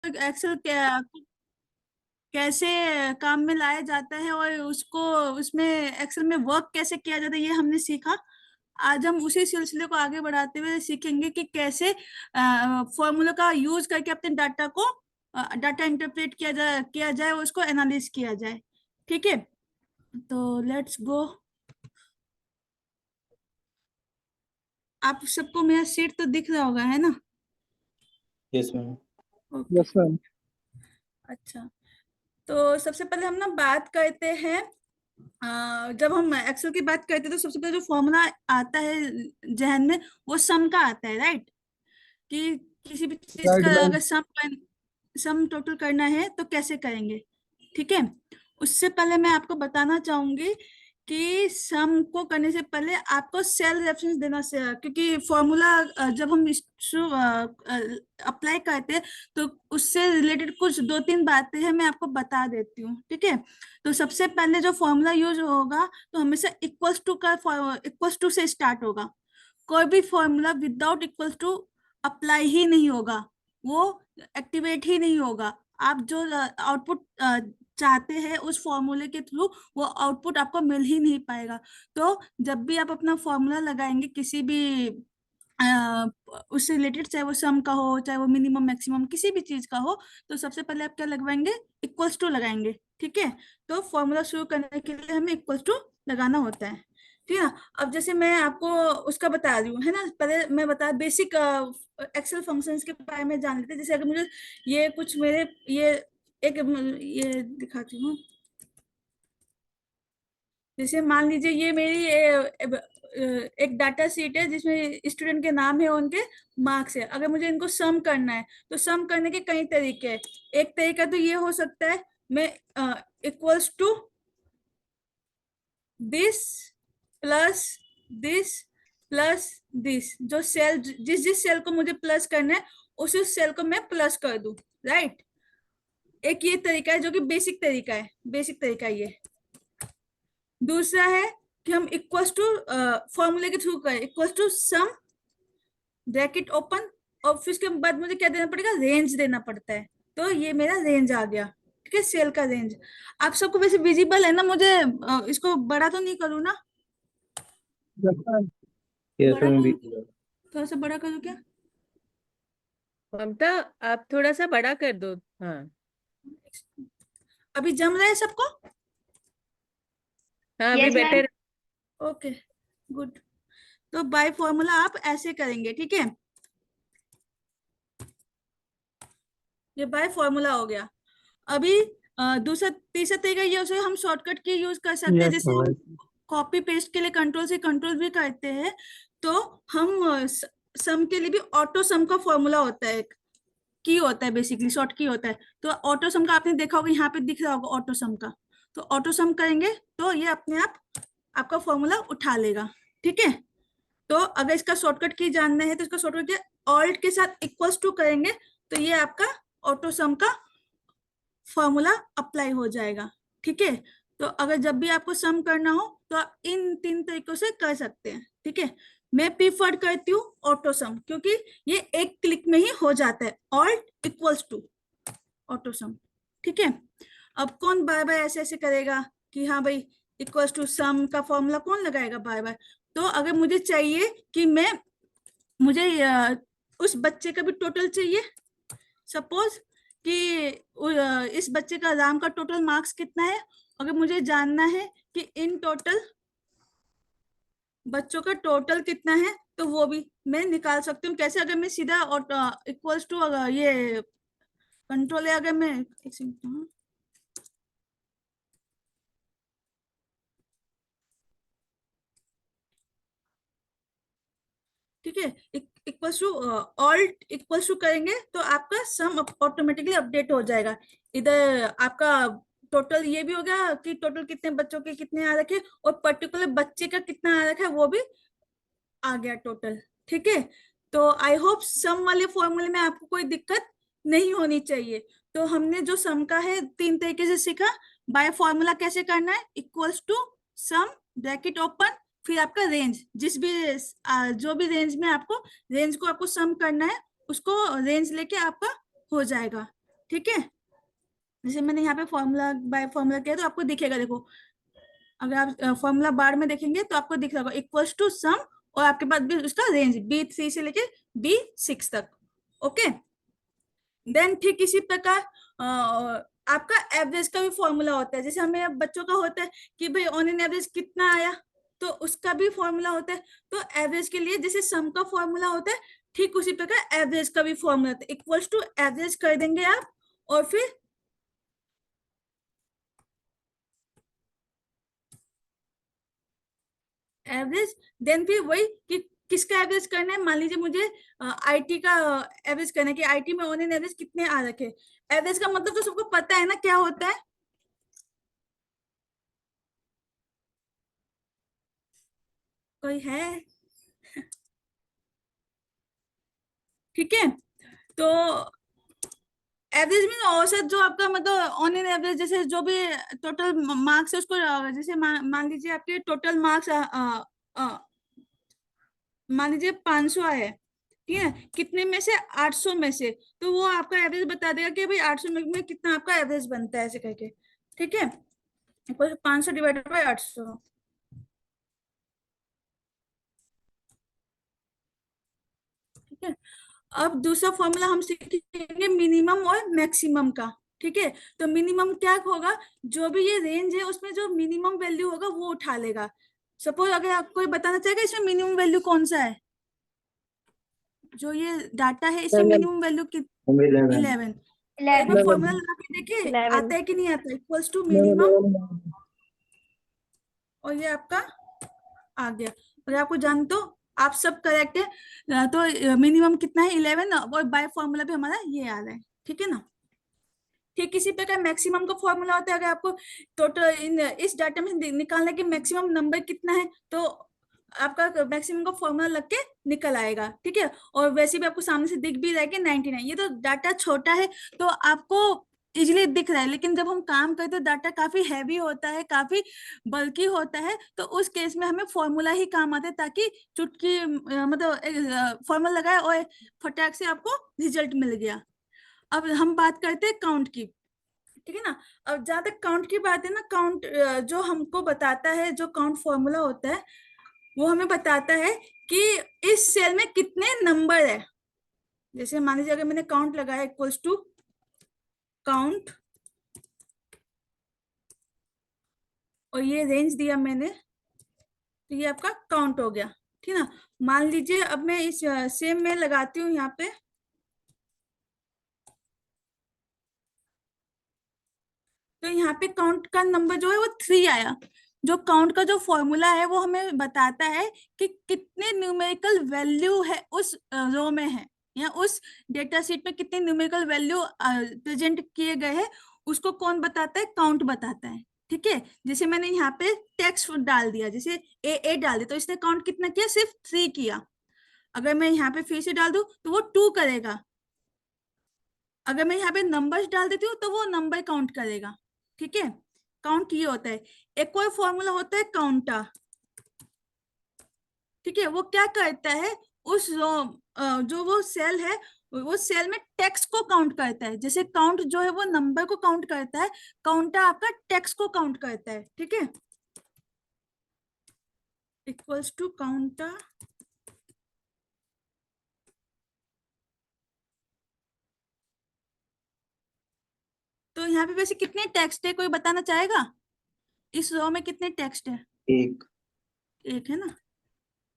Excel कैसे काम में लाया जाता है और उसको उसमें एक्सेल में वर्क कैसे किया जाता है, ये हमने सीखा। आज हम उसी सिलसिले को आगे बढ़ाते हुए सीखेंगे कि कैसे फॉर्मूला का यूज करके अपने डाटा को डाटा इंटरप्रेट किया जाए और उसको एनालिसिस किया जाए। ठीक है, तो लेट्स गो। आप सबको मेरा शीट तो दिख रहा होगा, है ना? Yes ma'am. Okay. Yes ma'am. अच्छा, तो सबसे पहले हम ना बात करते हैं, जब हम एक्सेल की बात करते हैं तो सबसे पहले जो फॉर्मूला आता है जहन में, वो सम का आता है, राइट? कि किसी भी चीज राइट का मैम। अगर सम टोटल करना है तो कैसे करेंगे। ठीक है, उससे पहले मैं आपको बताना चाहूंगी कि सम को करने से पहले आपको सेल रेफरेंस देना से, क्योंकि फॉर्मूला जब हम अप्लाई करते हैं तो उससे रिलेटेड कुछ दो तीन बातें हैं, मैं आपको बता देती हूँ। ठीक है, तो सबसे पहले जो फॉर्मूला यूज होगा तो हमेशा इक्वल्स टू से स्टार्ट होगा। कोई भी formula without equals to apply ही नहीं होगा, वो एक्टिवेट ही नहीं होगा। आप जो आउटपुट चाहते हैं उस फॉर्मूले के थ्रू, वो आउटपुट आपको मिल ही नहीं पाएगा। तो जब भी आप अपना फॉर्मूला लगाएंगे किसी भी उससे रिलेटेड, चाहे वो सम का हो, चाहे वो मिनिमम मैक्सिमम किसी भी चीज का हो, तो सबसे पहले आप क्या लगवाएंगे? इक्वल्स टू लगाएंगे। ठीक है, तो फॉर्मूला शुरू करने के लिए हमें इक्वल्स टू लगाना होता है। ठीक है, अब जैसे मैं आपको उसका बता रही हूँ, है ना? पहले मैं बता बेसिक एक्सेल फंक्शंस के बारे में जान लेते हैं। जैसे अगर मुझे ये कुछ मेरे ये दिखाती हूँ। जैसे मान लीजिए ये मेरी एक डाटा शीट है जिसमें स्टूडेंट के नाम है, उनके मार्क्स है। अगर मुझे इनको सम करना है तो सम करने के कई तरीके हैं। एक तरीका तो ये हो सकता है, मैं equals to this plus this plus this, जो सेल जिस जिस सेल को मुझे प्लस करना है उस सेल को मैं प्लस कर दूं, राइट? एक ये तरीका है जो कि बेसिक तरीका ये। दूसरा है कि हम इक्वल्स टू फॉर्मूले के थ्रू करें, equals to sum bracket open, और फिर उसके बाद मुझे क्या देना पड़ेगा? रेंज देना पड़ता है। तो ये मेरा रेंज आ गया। ठीक है, सेल का रेंज आप सबको वैसे विजिबल है ना? मुझे इसको बड़ा तो नहीं करूँ ना? Yes ma'am. यस बड़ा मैम। करूँ? थोड़ा सा बड़ा करूँ क्या? ममता, आप थोड़ा सा बड़ा कर दो। हाँ अभी जम रहा है सबको? हाँ, अभी Yes, ma'am. Better. Okay, good. तो बाय फॉर्मूला आप ऐसे करेंगे। ठीक है, ये बाय फॉर्मूला हो गया। अभी दूसरा तीसरा तरीका ये उसे हम शॉर्टकट की यूज कर सकते हैं। यस जैसे मैम। हम कॉपी पेस्ट के लिए कंट्रोल से कंट्रोल भी करते हैं, तो हम सम के लिए भी ऑटो सम का फॉर्मूला होता है, की होता है, बेसिकली शॉर्ट की होता है। तो ऑटो सम का आपने देखा होगा, यहाँ पे दिख रहा होगा ऑटो सम का। तो ऑटो सम करेंगे तो ये अपने आप आपका फॉर्मूला उठा लेगा। ठीक है, तो अगर इसका शॉर्टकट की जानना है तो इसका शॉर्टकट ऑल्ट के साथ इक्वल्स टू करेंगे तो ये आपका ऑटो सम का फॉर्मूला अप्लाई हो जाएगा। ठीक है, तो अगर जब भी आपको सम करना हो तो आप इन तीन तरीकों से कर सकते हैं। ठीक है, मैं प्रीफर करती हूँ ऑटो सम, क्योंकि ये एक क्लिक में ही हो जाता है, alt equals to autosum. ठीक है, अब कौन बार बार ऐसे ऐसे करेगा कि हाँ भाई इक्वल्स टू सम का फॉर्मूला कौन लगाएगा बार बार? तो अगर मुझे चाहिए कि मुझे उस बच्चे का भी टोटल चाहिए, सपोज कि इस बच्चे का राम का टोटल मार्क्स कितना है, अगर मुझे जानना है कि इन टोटल बच्चों का टोटल कितना है, तो वो भी मैं निकाल सकती हूँ। कैसे? अगर मैं सीधा इक्वल्स टू ये कंट्रोल है, अगर मैं एक सेकंड, हाँ। ठीक है, equals to alt equals to करेंगे तो आपका सम ऑटोमेटिकली अपडेट हो जाएगा। इधर आपका टोटल ये भी हो गया कि टोटल कितने बच्चों के कितने आ रखे, और पर्टिकुलर बच्चे का कितना आ रखा है वो भी आ गया टोटल। ठीक है, तो आई होप सम वाले फॉर्मूले में आपको कोई दिक्कत नहीं होनी चाहिए। तो हमने जो सम का है तीन तरीके से सीखा। बाय फॉर्मूला कैसे करना है? Equals to sum bracket open, फिर आपका रेंज, जिस भी जो भी रेंज में आपको रेंज को आपको सम करना है उसको रेंज लेके आपका हो जाएगा। ठीक है, जैसे मैंने यहाँ पे फॉर्मूला बाय फॉर्मूला किया तो आपको दिखेगा, देखो अगर आप फॉर्मूला बार में देखेंगे तो आपको दिख रहा होगा इक्वल्स टू सम, और आपके पास भी उसका रेंज B3 से लेके B6 तक। ओके, देन ठीक इसी प्रकार आपका एवरेज का भी फॉर्मूला होता है, जैसे हमें अब बच्चों का होता है कि भाई ऑन एन एवरेज कितना आया, तो उसका भी फॉर्मूला होता है। तो एवरेज के लिए जैसे सम का फॉर्मूला होता है, ठीक उसी प्रकार एवरेज का भी फॉर्मूला होता है, इक्वल्स टू एवरेज कर देंगे आप, और फिर एवरेज, देन फिर वही कि किसका एवरेज करना है। मान लीजिए मुझे आईटी का एवरेज करना है कि आईटी में ऑन एन एवरेज कितने आ रखे। एवरेज का मतलब तो सबको पता है ना क्या होता है, कोई है? ठीक है, तो एवरेज में औसत जो आपका मतलब ऑन एन एवरेज, जैसे जो भी टोटल मार्क्स है उसको जैसे मान लीजिए आपके टोटल मार्क्स मान लीजिए 500 आए, ठीक है, कितने में से 800 में से, तो वो आपका एवरेज बता देगा कि भाई 800 में कितना आपका एवरेज बनता है, ऐसे करके। ठीक है, 500 डिवाइडेड बाई 800। ठीक है, अब दूसरा फॉर्मूला हम सीखेंगे मिनिमम और मैक्सिमम का। ठीक है, तो मिनिमम क्या होगा, जो भी ये रेंज है उसमें जो मिनिमम वैल्यू होगा वो उठा लेगा। सपोज अगर आपको कोई बताना चाहेगा इसमें मिनिमम वैल्यू कौन सा है, जो ये डाटा है इसमें 11 मिनिमम वैल्यू कितनी? 11 11। एक बार 11 फॉर्मूला लगा के देखिए 11 आता है कि नहीं आता है, इक्वल्स टू मिनिमम, 11 और ये आपका आ गया। अगर आपको जान तो आप सब करेक्ट है, तो मिनिमम कितना है 11, और बाय फॉर्मूला भी हमारा ये आ रहा है। ठीक है ना, ठीक इसी प्रकार मैक्सिमम का फॉर्मूला होता है, अगर आपको टोटल इन इस डाटा में निकालना है कि मैक्सिमम नंबर कितना है, तो आपका मैक्सिमम का फॉर्मूला लग के निकल आएगा। ठीक है, और वैसे भी आपको सामने से दिख भी रहा है कि 99। ये तो डाटा छोटा है तो आपको इजिली दिख रहा है, लेकिन जब हम काम करते हैं डाटा काफी हैवी होता है, काफी बल्की होता है, तो उस केस में हमें फॉर्मूला ही काम आता है, ताकि चुटकी मतलब फॉर्मूला लगाए और फटाक से आपको रिजल्ट मिल गया। अब हम बात करते हैं काउंट की। ठीक है ना, अब जहां तक काउंट की बात है ना, काउंट जो हमको बताता है, जो काउंट फॉर्मूला होता है वो हमें बताता है कि इस सेल में कितने नंबर है। जैसे मान लीजिए अगर मैंने काउंट लगाया इक्वल्स टू काउंट, और ये रेंज दिया मैंने, तो ये आपका काउंट हो गया। ठीक है ना, मान लीजिए अब मैं इस सेम में लगाती हूँ यहाँ पे, तो यहाँ पे काउंट का नंबर जो है वो 3 आया। जो काउंट का जो फॉर्मूला है वो हमें बताता है कि कितने न्यूमेरिकल वैल्यू है उस रो में है, या उस डेटा शीट में कितने न्यूमेरिकल वैल्यू प्रेजेंट किए गए हैं, उसको कौन बताता है, काउंट बताता है। ठीक है, जैसे मैंने यहाँ पे टेक्स्ट डाल दिया, जैसे ए डाल दिया, तो इसने काउंट कितना किया, सिर्फ 3 किया। अगर मैं यहाँ पे फिर से डाल दूं तो वो 2 करेगा। अगर मैं यहाँ पे नंबर्स डाल देती हूँ तो वो नंबर काउंट करेगा। ठीक है, काउंट ये होता है। एक और फॉर्मूला होता है काउंटा। ठीक है, वो क्या करता है, उस जो वो सेल है, वो सेल में टेक्स्ट को काउंट करता है। जैसे काउंट जो है वो नंबर को काउंट करता है, काउंटा आपका टेक्स्ट को काउंट करता है। ठीक है, इक्वल्स टू काउंटा। तो यहाँ पे वैसे कितने टेक्स्ट है, कोई बताना चाहेगा इस रो में कितने टेक्स्ट है? एक एक है ना,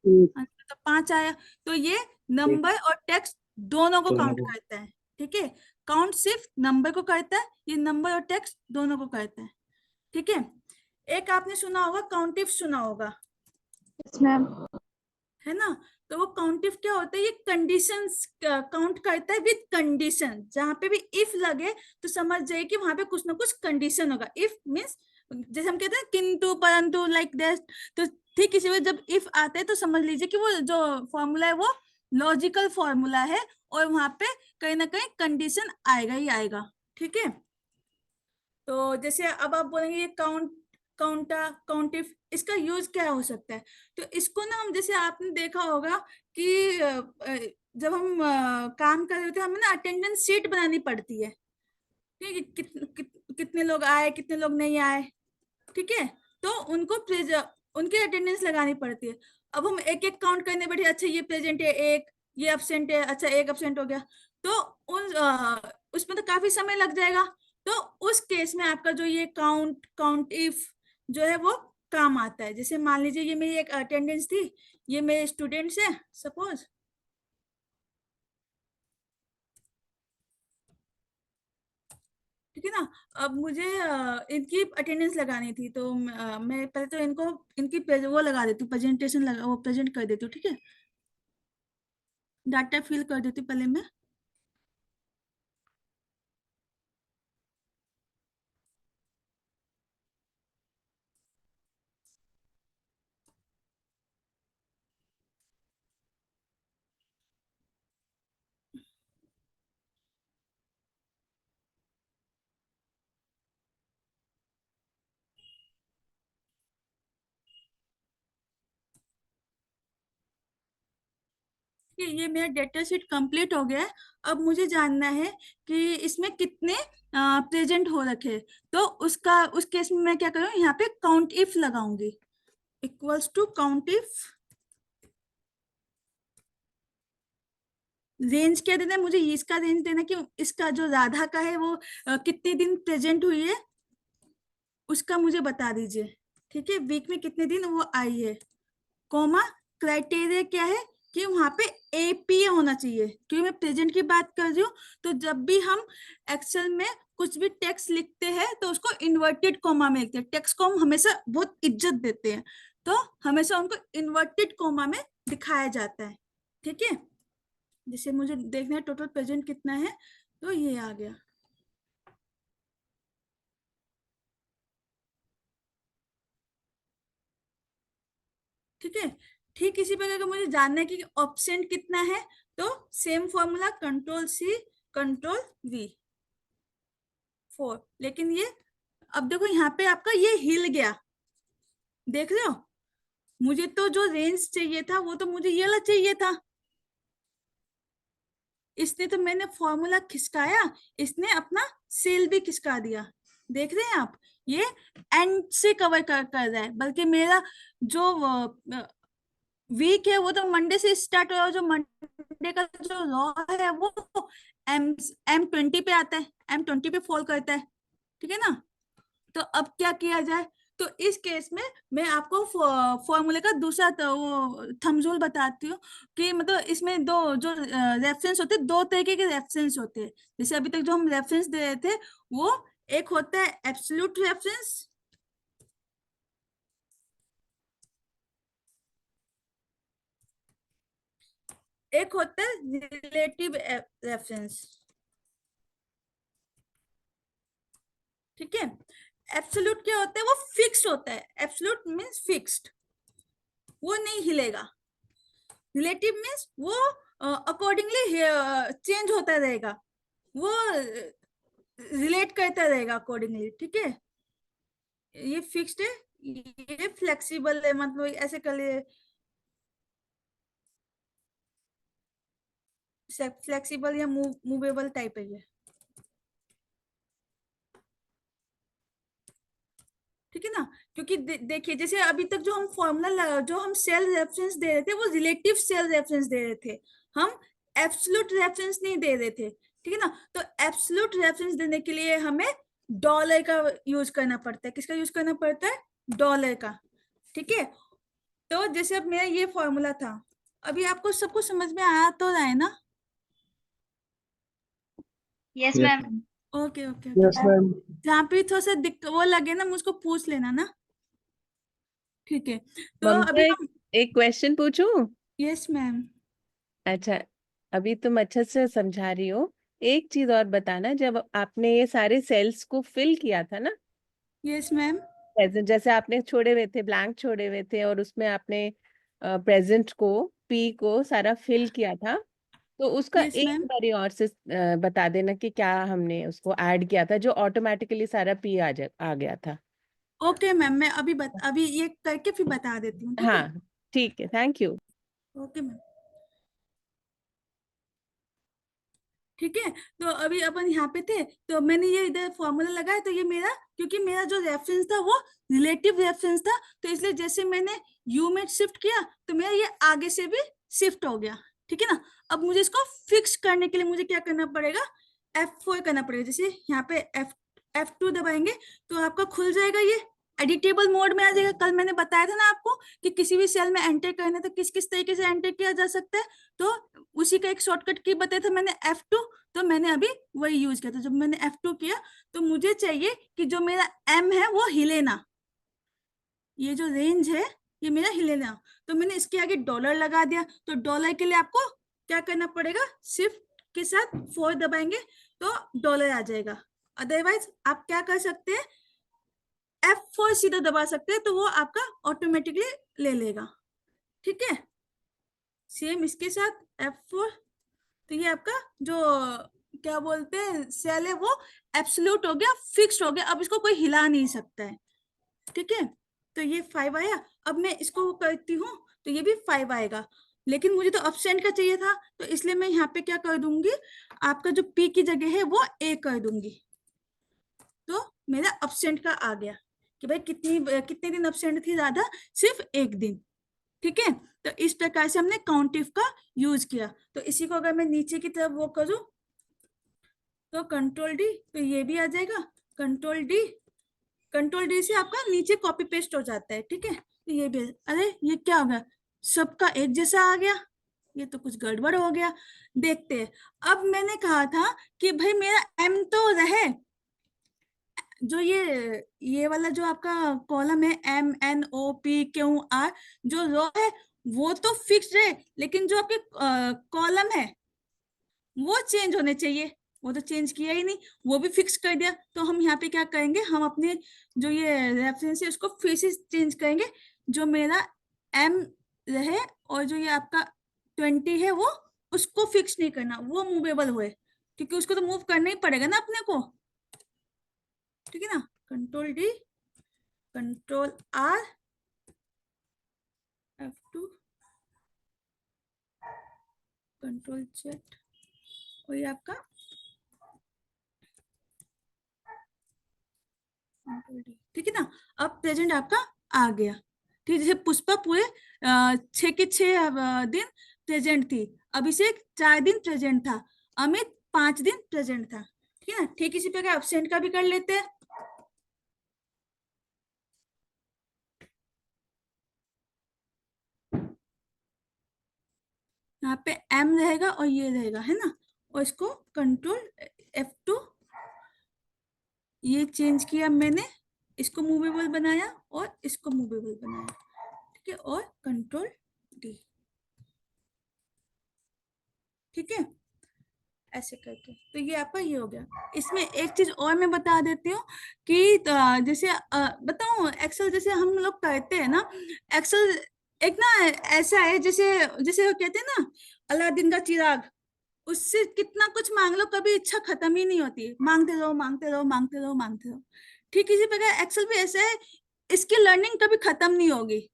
एक अच्छा, तो 5 आया। तो ये एक नंबर और टेक्स्ट दोनों को दोनों काउंट को करता है। ठीक है, काउंट सिर्फ नंबर को करता है, ये नंबर और टेक्स्ट दोनों को करता है। ठीक है, एक आपने सुना होगा काउंटिव, सुना होगा यस मैम है ना। तो वो काउंटिव क्या होता है, ये कंडीशंस काउंट करता है विद कंडीशन। जहां पे भी इफ लगे तो समझ जाइए कि वहां पे कुछ ना कुछ कंडीशन होगा। इफ मीन्स जैसे हम कहते हैं किंतु परंतु लाइक दैट, तो ठीक इसी वजह जब इफ आता है तो समझ लीजिए कि वो जो फॉर्मूला है वो लॉजिकल फॉर्मूला है, और वहां पे कहीं ना कहीं कंडीशन आएगा ही आएगा। ठीक है, तो जैसे अब आप बोलेंगे ये काउंट, काउंटा, काउंटिव, इसका यूज क्या हो सकता है। तो इसको ना हम, जैसे आपने देखा होगा कि जब हम काम कर रहे होते हैं हमें ना अटेंडेंस शीट बनानी पड़ती है। ठीक है, कितने लोग आए, कितने लोग नहीं आए, ठीक है। तो उनको उनकी अटेंडेंस लगानी पड़ती है। अब हम एक एक काउंट करने बैठे, अच्छा ये प्रेजेंट है एक, ये अब्सेंट है, अच्छा एक अब्सेंट हो गया, तो उसमें तो काफी समय लग जाएगा। तो उस केस में आपका जो ये काउंट इफ जो है वो काम आता है। जैसे मान लीजिए ये मेरी एक अटेंडेंस थी, ये मेरे स्टूडेंट्स है सपोज, ठीक है ना। अब मुझे इनकी अटेंडेंस लगानी थी, तो मैं पहले तो इनको इनकी वो लगा देती हूँ, प्रेजेंटेशन लगा, वो प्रेजेंट कर देती हूँ, ठीक है। डाटा फिल कर देती हूँ पहले मैं। ये मेरा डेटा शीट कंप्लीट हो गया है। अब मुझे जानना है कि इसमें कितने प्रेजेंट हो रखे। तो उस केस में मैं क्या करूँ, यहाँ पे काउंट इफ लगाऊंगी, equals to count if. Range क्या देना है मुझे, इसका रेंज देना कि इसका जो राधा का है वो कितने दिन प्रेजेंट हुई है उसका मुझे बता दीजिए, ठीक है। वीक में कितने दिन वो आई है, कॉमा क्राइटेरिया क्या है कि वहां पे एपीए होना चाहिए, क्योंकि मैं प्रेजेंट की बात कर रही हूँ। तो जब भी हम एक्सेल में कुछ भी टेक्स्ट लिखते हैं तो उसको इन्वर्टेड कॉमा में लिखते हैं। टेक्स्ट को हम हमेशा बहुत इज्जत देते हैं, तो हमेशा उनको इन्वर्टेड कॉमा में दिखाया जाता है, ठीक है। जैसे मुझे देखना है टोटल प्रेजेंट कितना है, तो ये आ गया, ठीक है। ठीक इसी प्रकार का मुझे जानना है कि ऑप्शन कितना है, तो same formula control C control V 4। लेकिन ये अब देखो यहाँ पे आपका ये हिल गया, देख रहे हो। मुझे तो जो रेंज चाहिए था वो तो मुझे ये वाला चाहिए था, इसने तो मैंने फॉर्मूला खिसकाया, इसने अपना सेल भी खिसका दिया। देख रहे हैं आप, ये एंड से कवर कर रहा है, बल्कि मेरा जो वीक है वो तो मंडे से स्टार्ट हो रहा है। जो मंडे का जो लॉ है वो M20 पे आता है, M20 पे फॉल करता है, ठीक है ना। तो अब क्या किया जाए, तो इस केस में मैं आपको फॉर्मूले का दूसरा वो थंब रूल बताती हूँ कि मतलब इसमें दो जो रेफरेंस होते हैं, दो तरीके के रेफरेंस होते हैं। जैसे अभी तक जो हम रेफरेंस दे रहे थे, वो एक होता है एब्सोल्यूट रेफरेंस, एक होता है रिलेटिव रेफरेंस, ठीक है। एब्सोल्यूट क्या होता है, वो फिक्स होता है, एब्सोल्यूट मींस फिक्स्ड, वो नहीं हिलेगा। रिलेटिव मींस वो अकॉर्डिंगली चेंज होता रहेगा, वो रिलेट करता रहेगा अकॉर्डिंगली, ठीक है। ये फिक्स्ड है, ये फ्लेक्सिबल है, मतलब ऐसे कर लिए, फ्लेक्सिबल या मूवेबल टाइप है ये, ठीक है ना। क्योंकि देखिए जैसे अभी तक जो हम फॉर्मूला जो हम सेल रेफरेंस दे रहे थे वो रिलेटिव सेल रेफरेंस दे रहे थे, हम एब्सोल्यूट रेफरेंस नहीं दे रहे थे, ठीक है ना। तो एब्सोल्यूट रेफरेंस देने के लिए हमें डॉलर का यूज करना पड़ता है। किसका यूज करना पड़ता है, डॉलर का, ठीक है। तो जैसे अब मेरा ये फॉर्मूला था, अभी आपको सब कुछ समझ में आया तो रहा है ना। Yes, Yes, ma'am. ma'am. Okay okay okay, yes ma'am. जहाँ पे थोड़ा सा वो लगे ना मुझको पूछ लेना ना, ठीक है। तो ममता अभी एक, हम, एक क्वेश्चन पूछूं? Yes ma'am. अच्छा, अभी तुम अच्छे से समझा रही हो। एक चीज और बताना, जब आपने ये सारे सेल्स को फिल किया था ना, यस मैम। प्रेजेंट जैसे आपने छोड़े हुए थे, ब्लैंक छोड़े हुए थे, और उसमें आपने प्रेजेंट को, पी को सारा फिल किया था, तो उसका यस एक मैम। बारी और से बता देना कि क्या हमने उसको ऐड किया था जो ऑटोमेटिकली सारा पी आ गया था। ओके मैम, मैं अभी ये करके फिर बता देती हूँ, ठीक है। हाँ, ठीक है, थैंक यू। Okay ma'am. ठीक है। तो अभी अपन यहाँ पे थे, तो मैंने ये इधर फॉर्मूला लगाया, तो ये मेरा, क्योंकि मेरा जो रेफरेंस था वो रिलेटिव रेफरेंस था, तो इसलिए जैसे मैंने यू में शिफ्ट किया तो मेरा ये आगे से भी शिफ्ट हो गया। ठीक है ना। अब मुझे इसको फिक्स करने के लिए मुझे क्या करना पड़ेगा, F4 करना पड़ेगा। जैसे यहाँ पे F2 दबाएंगे तो आपका खुल जाएगा, ये एडिटेबल मोड में आ जाएगा। कल मैंने बताया था ना आपको कि किसी भी सेल में एंटर करना है तो किस किस तरीके से एंटर किया जा सकता है, तो उसी का एक शॉर्टकट की बताया था मैंने, F2। तो मैंने अभी वही यूज किया था। जब मैंने F2 किया तो मुझे चाहिए कि जो मेरा M है वो हिले ना, ये जो रेंज है ये मेरा हिले ना। तो मैंने इसके आगे डॉलर लगा दिया। तो डॉलर के लिए आपको क्या करना पड़ेगा, शिफ्ट के साथ 4 दबाएंगे तो डॉलर आ जाएगा। अदरवाइज आप क्या कर सकते हैं, F4 सीधा दबा सकते हैं, तो वो आपका ऑटोमेटिकली ले लेगा। ठीक है। सेम इसके साथ F4, तो ये आपका जो क्या बोलते हैं सेल है वो एब्सोल्यूट हो गया, फिक्स्ड हो गया, अब इसको कोई हिला नहीं सकता है। ठीक है। तो ये 5 आया। अब मैं इसको करती हूँ तो ये भी 5 आएगा, लेकिन मुझे तो अपसेंट का चाहिए था, तो इसलिए मैं यहाँ पे क्या कर दूंगी, आपका जो P की जगह है वो A कर दूंगी। तो मेरा अपसेंट का आ गया कि भाई कितने दिन अपसेंट थी राधा, सिर्फ 1 दिन। ठीक है। तो इस प्रकार से हमने काउंटिफ का यूज किया। तो इसी को अगर मैं नीचे की तरफ वो करूं तो कंट्रोल डी, तो ये भी आ जाएगा कंट्रोल डी। कंट्रोल डी से आपका नीचे कॉपी पेस्ट हो जाता है। ठीक है। तो ये भी, अरे ये क्या हो गया, सबका एक जैसा आ गया, ये तो कुछ गड़बड़ हो गया। देखते हैं। अब मैंने कहा था कि भाई मेरा एम तो रहे, जो ये वाला जो आपका कॉलम है MNOPQR, जो रो है वो तो फिक्स्ड है, लेकिन जो आपके कॉलम है वो चेंज होने चाहिए, वो तो चेंज किया ही नहीं, वो भी फिक्स कर दिया। तो हम यहाँ पे क्या करेंगे, हम अपने जो ये रेफरेंस है उसको फिर से चेंज करेंगे। जो मेरा M रहे और जो ये आपका 20 है वो, उसको फिक्स नहीं करना, वो मूवेबल हुए, क्योंकि उसको तो मूव करना ही पड़ेगा ना अपने को। ठीक है ना। Control D, control R, F2, control Z, और ये आपका कंट्रोल D। ठीक है ना। अब प्रेजेंट आपका आ गया। ठीक है। जैसे पुष्पा पूरे 6 के 6 दिन प्रेजेंट थी, अभिषेक 4 दिन प्रेजेंट था, अमित 5 दिन प्रेजेंट था। ठीक है ना। ठीक इसी प्रकार एब्सेंट का भी कर लेते हैं। यहाँ पे M रहेगा और ये रहेगा, है ना, और इसको कंट्रोल F2, ये चेंज किया मैंने, इसको मूवेबल बनाया और इसको मूवेबल बनाया। ठीक है। और कंट्रोल D। ठीक है। ऐसे करके तो ये आपका ये हो गया। इसमें एक चीज और मैं बता देती हूँ कि जैसे बताऊं, एक्सेल जैसे हम लोग करते हैं ना, एक्सेल एक ना ऐसा है, जैसे जैसे वो कहते हैं ना अलादीन का चिराग, उससे कितना कुछ मांग लो कभी इच्छा खत्म ही नहीं होती, मांगते रहो मांगते रहो मांगते रहो मांगते रहो। ठीक इसी प्रकार एक्सेल भी ऐसा है, इसकी लर्निंग कभी खत्म नहीं होगी,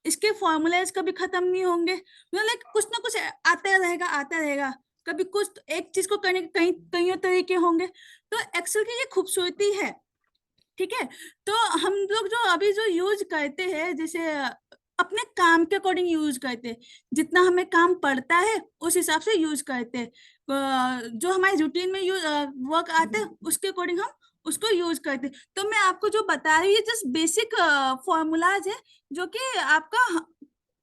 इसके फॉर्मूलाज कभी खत्म नहीं होंगे, मतलब लाइक कुछ ना कुछ आता रहेगा आता रहेगा। कभी कुछ एक चीज को करने के कई कईयों तरीके होंगे। तो एक्सेल की ये खूबसूरती है। ठीक है। तो हम लोग जो अभी जो यूज करते हैं, जैसे अपने काम के अकॉर्डिंग यूज करते हैं, जितना हमें काम पड़ता है उस हिसाब से यूज करते हैं, जो हमारे रूटीन में वर्क आते हैं उसके अकॉर्डिंग हम उसको यूज करते हैं। तो मैं आपको जो बता रही हूँ जस्ट बेसिक फॉर्मूलाज है, जो कि आपका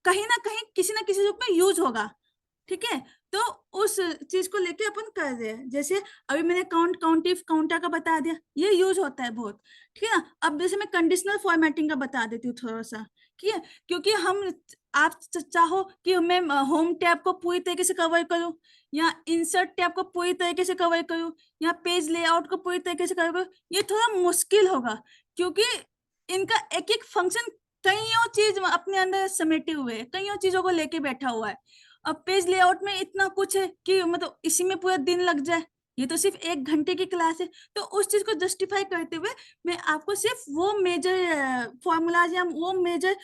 कहीं ना कहीं किसी ना किसी रूप में यूज होगा। ठीक है। तो उस चीज को लेके अपन कर रहे हैं। जैसे अभी मैंने काउंटिफ काउंटर का बता दिया, ये यूज होता है बहुत। ठीक है ना। अब जैसे मैं कंडीशनल फॉर्मेटिंग का बता देती हूँ थोड़ा सा। ठीक है। क्योंकि हम आप चाहो कि मैं होम टैब को पूरी तरीके से कवर करूँ, या इंसर्ट टैब को पूरी तरीके से कवर करूँ, या पेज लेआउट को पूरी तरीके से कवर करूँ, ये थोड़ा मुश्किल होगा, क्योंकि इनका एक एक फंक्शन कईयों चीज अपने अंदर समेटे हुए है, कईयों चीजों को लेके बैठा हुआ है। अब पेज लेआउट में इतना कुछ है कि मतलब इसी में पूरा दिन लग जाए, ये तो सिर्फ 1 घंटे की क्लास है। तो उस चीज को जस्टिफाई करते हुए मैं आपको सिर्फ वो मेजर फॉर्मूलाज या वो मेजर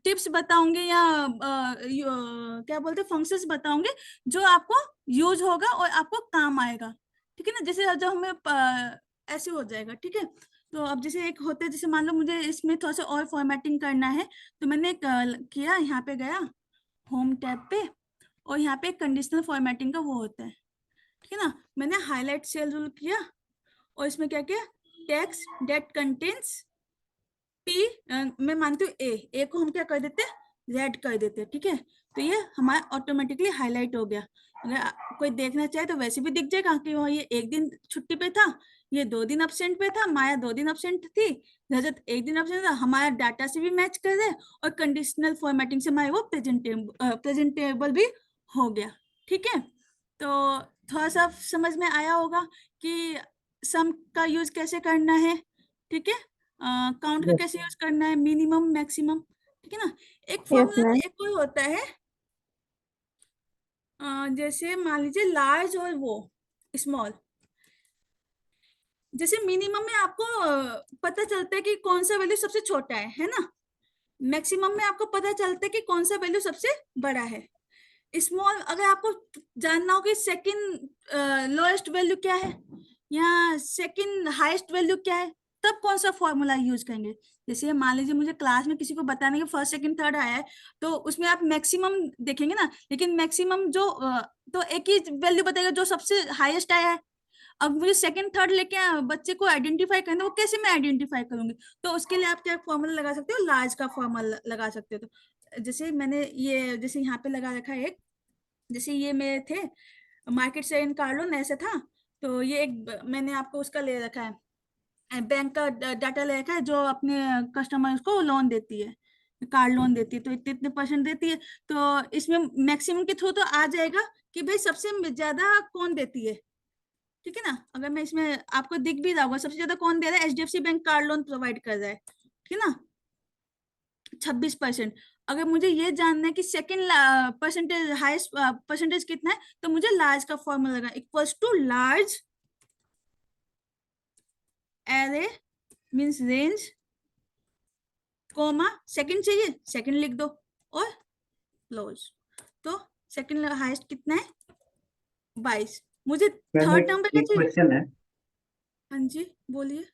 टिप्स बताऊंगी या क्या बोलते फंक्शंस बताऊंगी जो आपको यूज होगा और आपको काम आएगा, ठीक है ना। जैसे जब हमें ऐसे हो जाएगा, ठीक है। तो अब जैसे एक होता है, जैसे मान लो मुझे इसमें थोड़ा सा और फॉर्मेटिंग करना है, तो मैंने किया, यहाँ पे गया होम टैब पे, और यहाँ पे कंडीशनल फॉर्मेटिंग का वो होता है, ठीक है ना। मैंने हाईलाइट सेल रूल किया और इसमें क्या किया, टेक्स्ट दैट कंटेन्स पी, मैं मानती हूँ ए को हम क्या कर देते हैं, रेड कर देते हैं, ठीक है। तो ये हमारा ऑटोमेटिकली हाईलाइट हो गया। अगर कोई देखना चाहे तो वैसे भी दिख जाएगा कि वो ये एक दिन छुट्टी पे था, ये 2 दिन अब्सेंट पे था, माया 2 दिन अब्सेंट थी, रजत 1 दिन अब्सेंट था। हमारा डाटा से भी मैच कर रहे और कंडीशनल फॉर्मेटिंग से हमारे वो प्रेजेंटेबल भी हो गया, ठीक है। तो थोड़ा सा समझ में आया होगा कि सम का यूज कैसे करना है, ठीक है। काउंट का Yes. कैसे यूज करना है, मिनिमम मैक्सिमम, ठीक है ना। एक Yes, फॉर्मूला ma'am. एक कोई होता है, जैसे मान लीजिए लार्ज और वो स्मॉल। जैसे मिनिमम में आपको पता चलता है कि कौन सा वैल्यू सबसे छोटा है ना। मैक्सिमम में आपको पता चलता है कि कौन सा वैल्यू सबसे बड़ा है। स्मॉल अगर आपको जानना हो कि सेकंड लोएस्ट वैल्यू क्या है या सेकंड हाईएस्ट वैल्यू क्या है, तब कौन सा फॉर्मूला यूज करेंगे। जैसे मान लीजिए मुझे क्लास में किसी को बताने के फर्स्ट सेकंड थर्ड आया है, तो उसमें आप मैक्सिमम देखेंगे ना, लेकिन मैक्सिमम जो तो एक ही वैल्यू बताएगा जो सबसे हाईएस्ट आया है। अब मुझे सेकंड थर्ड लेके बच्चे को आइडेंटिफाई करना, वो कैसे मैं आइडेंटिफाई करूंगी। तो उसके लिए आप क्या फॉर्मूला लगा सकते हो, लार्ज का फॉर्मूला लगा सकते हो। तो जैसे मैंने ये जैसे यहाँ पे लगा रखा है एक, जैसे ये मेरे थे मार्केट से इन कार्लोन ऐसा था, तो ये एक मैंने आपको उसका ले रखा है, बैंक का डाटा ले रखा है, जो अपने कस्टमर्स को लोन देती है, कार लोन देती है, तो इतने इतने % देती है। तो इसमें मैक्सिमम के थ्रू तो आ जाएगा कि भाई सबसे ज्यादा कौन देती है, ठीक है ना। अगर मैं इसमें आपको दिख भी रहा होगा सबसे ज्यादा कौन दे रहा है, HDFC bank car loan provide कर रहा है, ठीक है ना, 26%। अगर मुझे ये जानना है कि सेकंड परसेंटेज हाईएस्ट परसेंटेज कितना है, तो मुझे लार्ज का फॉर्मूला लगा, equals to large array means range comma second चाहिए, सेकंड लिख दो, और क्लोज। तो सेकंड हाईएस्ट कितना है, 22। मुझे मैम थर्ड एक नंबर का एक चाहिए। क्वेश्चन है। हाँ जी बोलिए।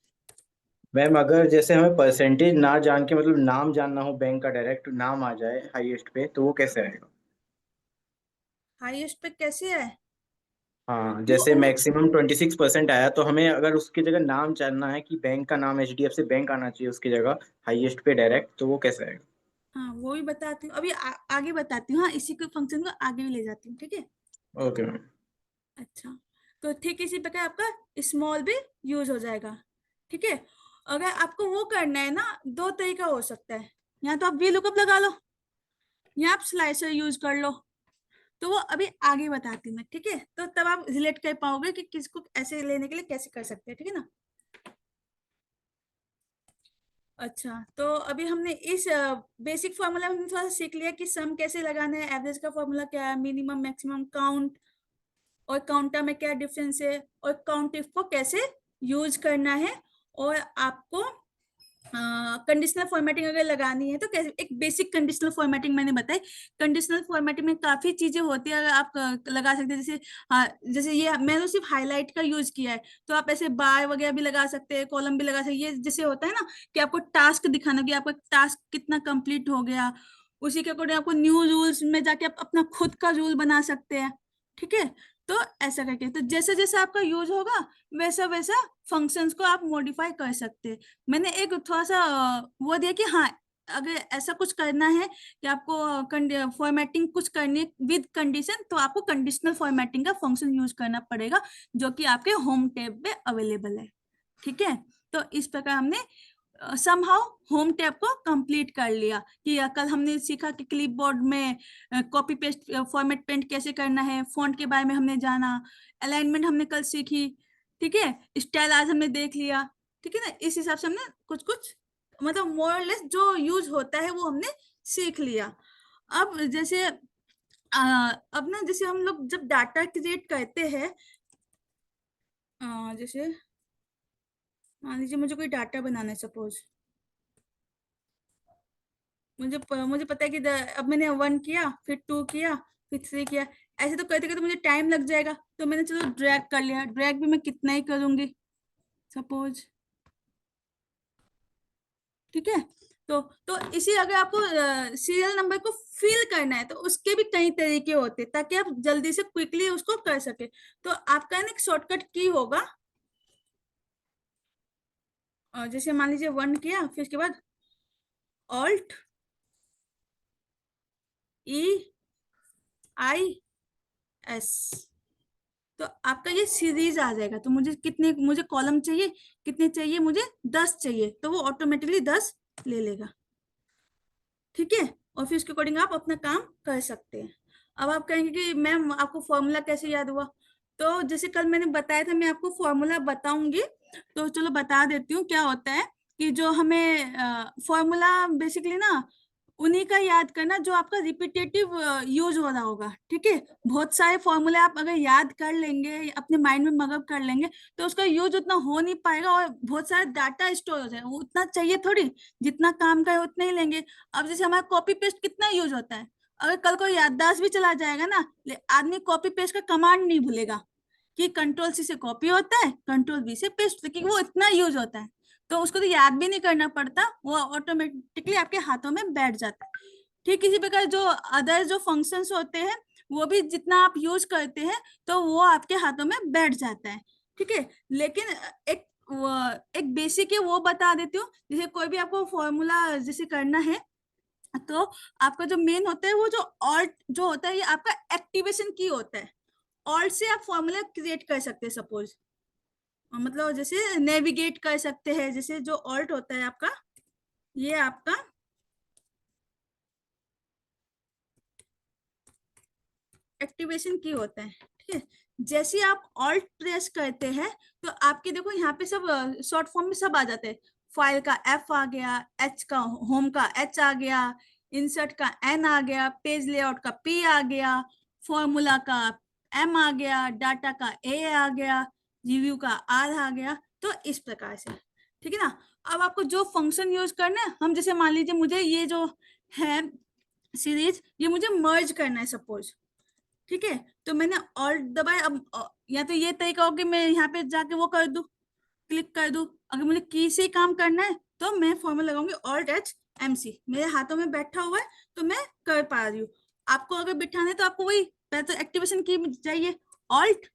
मैम अगर जैसे हमें परसेंटेज ना जान के मतलब नाम जानना हो, बैंक का डायरेक्ट नाम आ जाए हाईएस्ट पे, तो वो कैसे आएगा? हाईएस्ट पे कैसे है, हाँ, वो जैसे मैक्सिमम 26% आया, तो हमें अगर उसकी जगह नाम जानना है कि बैंक का नाम HDFC बैंक आना चाहिए उसकी जगह हाईएस्ट पे डायरेक्ट, तो वो कैसे आएगा? हाँ वो भी बताती हूँ अभी, आगे बताती हूँ। हाँ इसी को फंक्शन को आगे भी ले जाती हूँ, ठीक है। Okay ma'am. अच्छा, तो ठीक इसी प्रकार आपका स्मॉल भी यूज हो जाएगा, ठीक है। अगर आपको वो करना है ना, 2 तरीका हो सकता है, या तो आप VLOOKUP लगा लो या आप स्लाइसर यूज कर लो। तो वो अभी आगे बताती हूँ मैं, ठीक है। तो तब आप रिलेट कर पाओगे कि किसको ऐसे लेने के लिए कैसे कर सकते हैं, ठीक है ना। अच्छा, तो अभी हमने इस बेसिक फॉर्मूला में हमने थोड़ा सा सीख लिया कि सम कैसे लगाना है, एवरेज का फॉर्मूला क्या है, मिनिमम मैक्सिमम काउंट और काउंटर में क्या डिफरेंस है, और काउंट इफ को कैसे यूज करना है, और आपको कंडीशनल फॉर्मेटिंग अगर लगानी है तो कैसे, एक बेसिक कंडीशनल फॉर्मेटिंग मैंने बताई। कंडीशनल फॉर्मेटिंग में काफी चीजें होती है, अगर आप लगा सकते हैं। जैसे जैसे ये मैंने तो सिर्फ हाईलाइट का यूज किया है, तो आप ऐसे बार वगैरह भी लगा सकते हैं, कॉलम भी लगा सकते हैं। ये जैसे होता है ना कि आपको टास्क दिखाना कि आपका टास्क कितना कंप्लीट हो गया, उसी के अकॉर्डिंग आपको न्यू रूल्स में जाके आप अपना खुद का रूल बना सकते हैं, ठीक है। तो ऐसा करके, तो जैसे जैसे आपका यूज होगा वैसा वैसा फंक्शंस को आप मॉडिफाई कर सकते हैं। मैंने एक थोड़ा सा वो दिया कि हाँ, अगर ऐसा कुछ करना है कि आपको फॉर्मेटिंग कुछ करनी है विद कंडीशन, तो आपको कंडीशनल फॉर्मेटिंग का फंक्शन यूज करना पड़ेगा, जो कि आपके होम टैब पे अवेलेबल है, ठीक है। तो इस प्रकार हमने समहाउ होम टैब को कंप्लीट कर लिया कि कल हमने सीखा कि क्लिपबोर्ड में कॉपी पेस्ट फॉर्मेट पेंट कैसे करना है, फॉन्ट के बारे में हमने जाना, अलाइनमेंट हमने कल सीखी, ठीक है, स्टाइल आज हमने देख लिया, ठीक है ना। इस हिसाब से हमने कुछ कुछ मतलब मोर और लेस जो यूज होता है वो हमने सीख लिया। अब जैसे अब ना जैसे हम लोग जब डाटा क्रिएट करते हैं, जैसे मान लीजिए मुझे कोई डाटा बनाना है सपोज, मुझे पता है कि अब मैंने 1 किया, फिर 2 किया, फिर 3 किया, ऐसे तो करते करते मुझे टाइम लग जाएगा, तो मैंने चलो ड्रैग कर लिया। ड्रैग भी मैं कितना ही करूंगी सपोज, ठीक है। तो इसी, अगर आपको सीरियल नंबर को फिल करना है तो उसके भी कई तरीके होते हैं, ताकि आप जल्दी से क्विकली उसको कर सके। तो आपका ना एक शॉर्टकट की होगा, जैसे मान लीजिए 1 किया, फिर उसके बाद ऑल्ट ई आई एस, तो आपका ये सीरीज आ जाएगा। तो मुझे कॉलम चाहिए, कितने चाहिए मुझे, 10 चाहिए, तो वो ऑटोमेटिकली 10 ले लेगा, ठीक है। और फिर उसके अकॉर्डिंग आप अपना काम कर सकते हैं। अब आप कहेंगे कि मैम आपको फॉर्मूला कैसे याद हुआ, तो जैसे कल मैंने बताया था, मैं आपको फॉर्मूला बताऊंगी, तो चलो बता देती हूँ क्या होता है। कि जो हमें फॉर्मूला बेसिकली ना उन्हीं का याद करना जो आपका रिपीटेटिव यूज हो रहा होगा, ठीक है। बहुत सारे फॉर्मूले आप अगर याद कर लेंगे, अपने माइंड में मगअप कर लेंगे, तो उसका यूज उतना हो नहीं पाएगा, और बहुत सारा डाटा स्टोर हो जाएगा। वो उतना चाहिए थोड़ी, जितना काम का है उतना ही लेंगे। अब जैसे हमारा कॉपी पेस्ट कितना यूज होता है, अगर कल को याददाश्त भी चला जाएगा ना, आदमी कॉपी पेस्ट का कमांड नहीं भूलेगा कि कंट्रोल सी से कॉपी होता है, कंट्रोल बी से पेस्ट, क्योंकि वो इतना यूज होता है। तो उसको तो याद भी नहीं करना पड़ता, वो ऑटोमेटिकली आपके हाथों में बैठ जाता है। ठीक इसी प्रकार जो अदर जो फंक्शंस होते हैं, वो भी जितना आप यूज करते हैं तो वो आपके हाथों में बैठ जाता है, ठीक है। लेकिन एक बेसिक है वो बता देती हूँ। जैसे कोई भी आपको फॉर्मूला जैसे करना है, तो आपका जो मेन होता है, वो जो ऑल्ट जो होता है, ये आपका एक्टिवेशन की होता है। ऑल्ट से आप फॉर्मूला क्रिएट कर सकते हैं सपोज, मतलब जैसे नेविगेट कर सकते हैं। जैसे जो ऑल्ट होता है आपका, ये आपका एक्टिवेशन की होता है, ठीक है। जैसे आप ऑल्ट प्रेस करते हैं, तो आपके देखो यहाँ पे सब शॉर्ट फॉर्म में सब आ जाते हैं। फाइल का एफ आ गया, एच का होम का एच आ गया, इंसर्ट का एन आ गया, पेज लेआउट का पी आ गया, फॉर्मूला का एम आ गया, डाटा का ए आ गया, रिव्यू का आर आ गया। तो इस प्रकार से, ठीक है ना। अब आपको जो फंक्शन यूज करना है, हम जैसे मान लीजिए मुझे ये जो है सीरीज, ये मुझे मर्ज करना है सपोज, ठीक है। तो मैंने ऑल्ट दबाया। अब या तो ये तरीका हो कि मैं यहाँ पे जाके वो कर दूं, क्लिक कर दूं। अगर मुझे की से काम करना है तो मैं फॉर्मूला लगाऊंगी ऑल्ट एच एम सी, मेरे हाथों में बैठा हुआ है तो मैं कर पा रही हूँ। आपको अगर बिठाना है तो आपको वही पहले तो एक्टिवेशन की चाहिए ऑल्ट,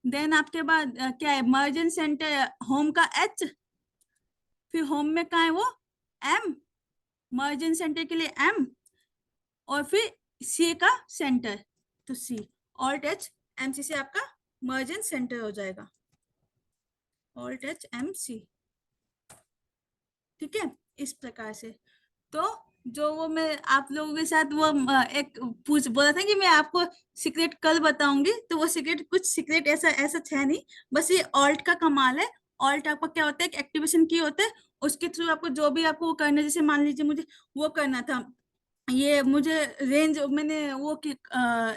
देन आपके बाद क्या है, मर्जन सेंटर होम का एच, फिर होम में कहा है वो एम, मर्जन सेंटर के लिए एम, और फिर सी का सेंटर, तो सी, ऑल्ट एच एम सी से आपका मर्जन सेंटर हो जाएगा, ऑल्ट एच एम सी, ठीक है। इस प्रकार से। तो जो वो मैं आप लोगों के साथ वो एक पूछ बोला था कि मैं आपको सीक्रेट कल बताऊंगी, तो वो सीक्रेट कुछ सीक्रेट ऐसा ऐसा है नहीं, बस ये ऑल्ट का कमाल है। ऑल्ट आपका क्या होता है, एक्टिवेशन की होता है, उसके थ्रू आपको जो भी आपको वो करना है, जैसे मान लीजिए मुझे वो करना था, ये मुझे रेंज मैंने वो की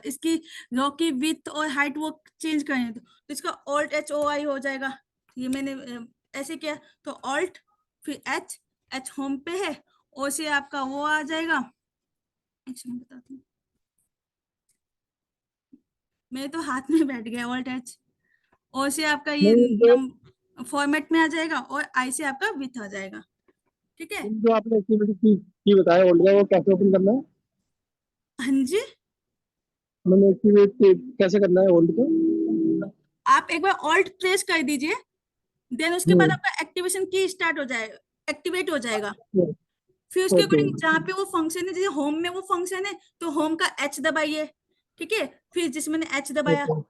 इसकी रो की विड्थ और हाइट वो चेंज करनी है, तो इसका ऑल्ट एच ओ आई हो जाएगा। ये मैंने ऐसे किया, तो ऑल्ट फिर एच, एच होम पे है, ओ से आपका वो आ जाएगा, मैं बताती हूँ, मेरे तो हाथ में बैठ गया ऑल्ट एच, ओ से आपका ये नहीं जो फॉर्मेट में आ जाएगा, और आई से आपका विथ आ जाएगा, ठीक है। जो आपने एक्टिविटी की बताया ओल्ड का, वो कैसे ओपन करना है? हाँ जी, मैंने एक्टिवेट कैसे करना है ओल्ड को? आप एक बार ऑल्ट प्रेस कर दीजिए, देन उसके बाद आपका एक्टिवेशन की स्टार्ट हो जाएगा, एक्टिवेट हो जाएगा। फिर उसके ओके। अकॉर्डिंग जहाँ पे वो फंक्शन है, जैसे होम में वो फंक्शन है, तो होम का एच दबाइए, ठीक है। फिर जिसमें मैंने एच दबाया, ओके।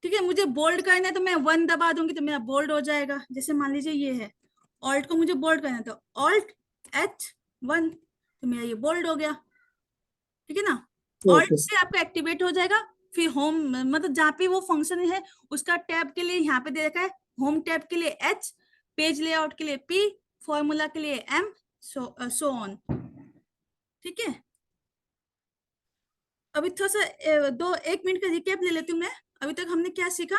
ठीक है। मुझे बोल्ड करना है तो मैं 1 दबा दूंगी, तो मेरा बोल्ड हो जाएगा। जैसे मान लीजिए ये है, ऑल्ट को मुझे बोल्ड करना है, तो ऑल्ट एच 1, तो मेरा ये बोल्ड हो गया, ठीक है ना। Alt okay. से आपका एक्टिवेट हो जाएगा। फिर होम, मतलब जहाँ पे वो फंक्शन है उसका टैब के लिए यहाँ पे दे रखा है, होम टैब के लिए एच, पेज लेआउट के लिए पी, फॉर्मूला के लिए एम, सो ऑन, ठीक है। अभी थोड़ा सा 1 मिनट का रिकैप ले लेती हूँ मैं। अभी तक हमने क्या सीखा,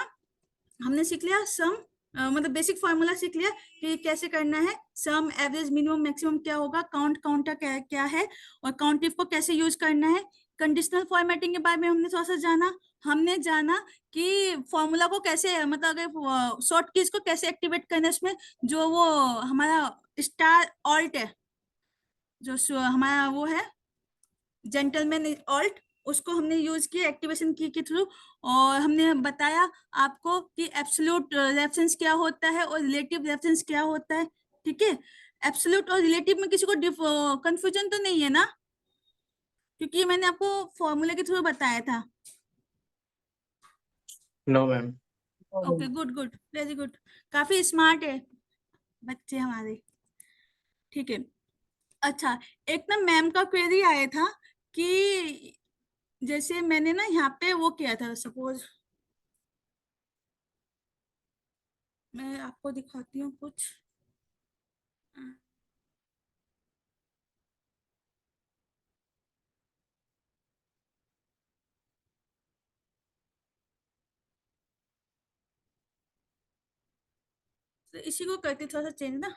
हमने सीख लिया सम, मतलब बेसिक फॉर्मूला सीख लिया कि कैसे करना है, सम एवरेज मिनिमम मैक्सिमम क्या होगा, काउंट काउंटर क्या क्या है, और काउंटिव को कैसे यूज करना है। कंडीशनल फॉर्मेटिंग के बारे में हमने थोड़ा सा जाना। हमने जाना कि फॉर्मूला को कैसे, मतलब अगर शॉर्ट कीज को कैसे एक्टिवेट करना है उसमें, जो वो हमारा स्टार ऑल्ट है, जो हमारा वो है जेंटलमैन ऑल्ट, उसको हमने यूज किया एक्टिवेशन की के थ्रू। और हमने बताया आपको कि एब्सोल्यूट रेफरेंस क्या होता है और रिलेटिव रेफरेंस क्या होता है। ठीक है, एब्सोल्यूट और रिलेटिव में किसी को कंफ्यूजन तो नहीं है ना, क्योंकि ये मैंने आपको फॉर्मूले के थ्रू बताया था। No ma'am. Okay, good good, very good, काफी स्मार्ट है बच्चे हमारे। ठीक है, अच्छा, एक ना मैम का क्वेरी आया था कि जैसे मैंने ना यहाँ पे वो किया था, सपोज मैं आपको दिखाती हूँ कुछ। तो इसी को करती थोड़ा सा चेंज ना।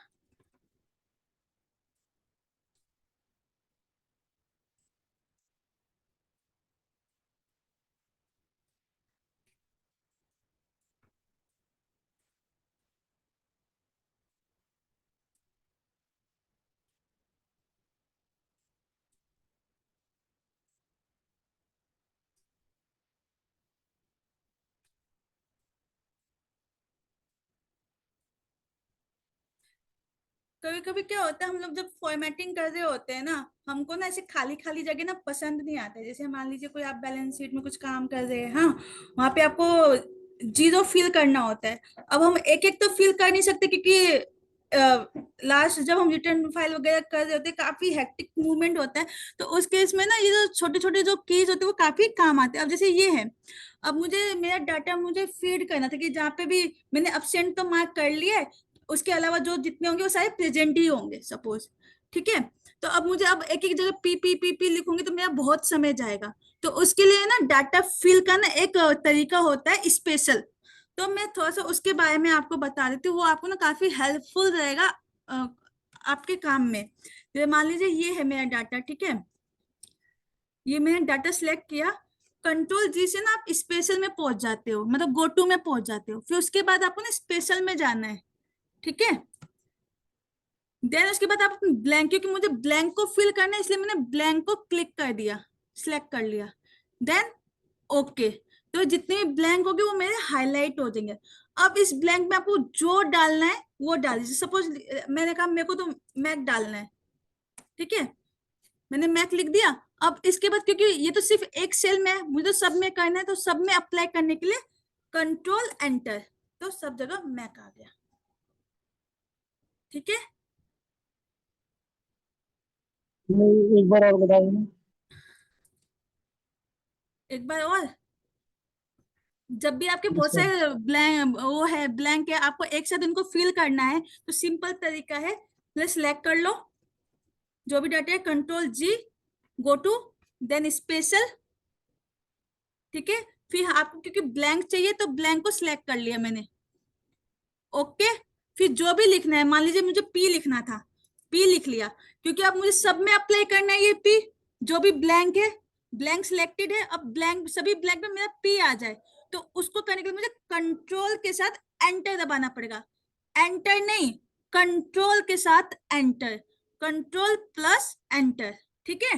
कभी कभी क्या होता है, हम लोग जब फॉर्मेटिंग कर रहे होते हैं ना, हमको ना ऐसे खाली खाली जगह ना पसंद नहीं आता है। जैसे मान लीजिए कोई आप बैलेंस शीट में कुछ काम कर रहे हैं, हाँ, वहां पे आपको जीरो फिल करना होता है। अब हम एक एक तो फिल कर नहीं सकते, क्योंकि लास्ट जब हम रिटर्न फाइल वगैरह कर रहे होते हैं काफी हेक्टिक मूवमेंट होता है। तो उस केस में ना ये जो छोटे छोटे जो कीज होते हैं वो काफी काम आते हैं। अब जैसे ये है, अब मुझे मेरा डाटा मुझे फीड करना था कि जहाँ पे भी मैंने अब्सेंट तो मार्क कर लिया है, उसके अलावा जो जितने होंगे वो सारे प्रेजेंट ही होंगे सपोज। ठीक है, तो अब मुझे अब एक एक जगह पी पी पी पी लिखूंगी तो मेरा बहुत समय जाएगा। तो उसके लिए ना डाटा फिल का ना एक तरीका होता है स्पेशल। तो मैं थोड़ा सा उसके बारे में आपको बता देती हूँ, वो आपको ना काफी हेल्पफुल रहेगा अ, आपके काम में। तो मान लीजिए ये है मेरा डाटा, ठीक है, ये मैंने डाटा सिलेक्ट किया, कंट्रोल जी से ना आप स्पेशल में पहुंच जाते हो, मतलब गो टू में पहुंच जाते हो। फिर उसके बाद आपको ना स्पेशल में जाना है। ठीक है, देन उसके बाद आप ब्लैंक, क्योंकि मुझे ब्लैंक को फिल करना है इसलिए मैंने ब्लैंक को क्लिक कर दिया, सिलेक्ट कर लिया, देन ओके। तो जितने भी ब्लैंक होंगे वो मेरे हाईलाइट हो जाएंगे। अब इस ब्लैंक में आपको जो डालना है वो डाल दीजिए। सपोज मैंने कहा मेरे को तो मैक डालना है, ठीक है, मैंने मैक लिख दिया। अब इसके बाद क्योंकि ये तो सिर्फ एक सेल में है, मुझे तो सब में करना है, तो सब में अप्लाई करने के लिए कंट्रोल एंटर, तो सब जगह मैक आ गया। ठीक है, नहीं, एक बार और बताइए ना। एक बार और, जब भी आपके यस बहुत सर। सारे ब्लैंक वो है, ब्लैंक है, आपको एक साथ इनको फिल करना है, तो सिंपल तरीका है, सिलेक्ट कर लो जो भी डाटा है, control G, go to, then special. ठीक है, फिर आपको क्योंकि ब्लैंक चाहिए तो ब्लैंक को सिलेक्ट कर लिया मैंने, ओके। फिर जो भी लिखना है, मान लीजिए मुझे पी लिखना था, पी लिख लिया, क्योंकि अब मुझे सब में अप्लाई करना है ये पी। जो भी ब्लैंक है, ब्लैंक सिलेक्टेड है, अब ब्लैंक सभी ब्लैंक में मेरा पी आ जाए, तो उसको करने के लिए मुझे कंट्रोल के साथ एंटर दबाना पड़ेगा। एंटर नहीं, कंट्रोल के साथ एंटर, कंट्रोल प्लस एंटर। ठीक है,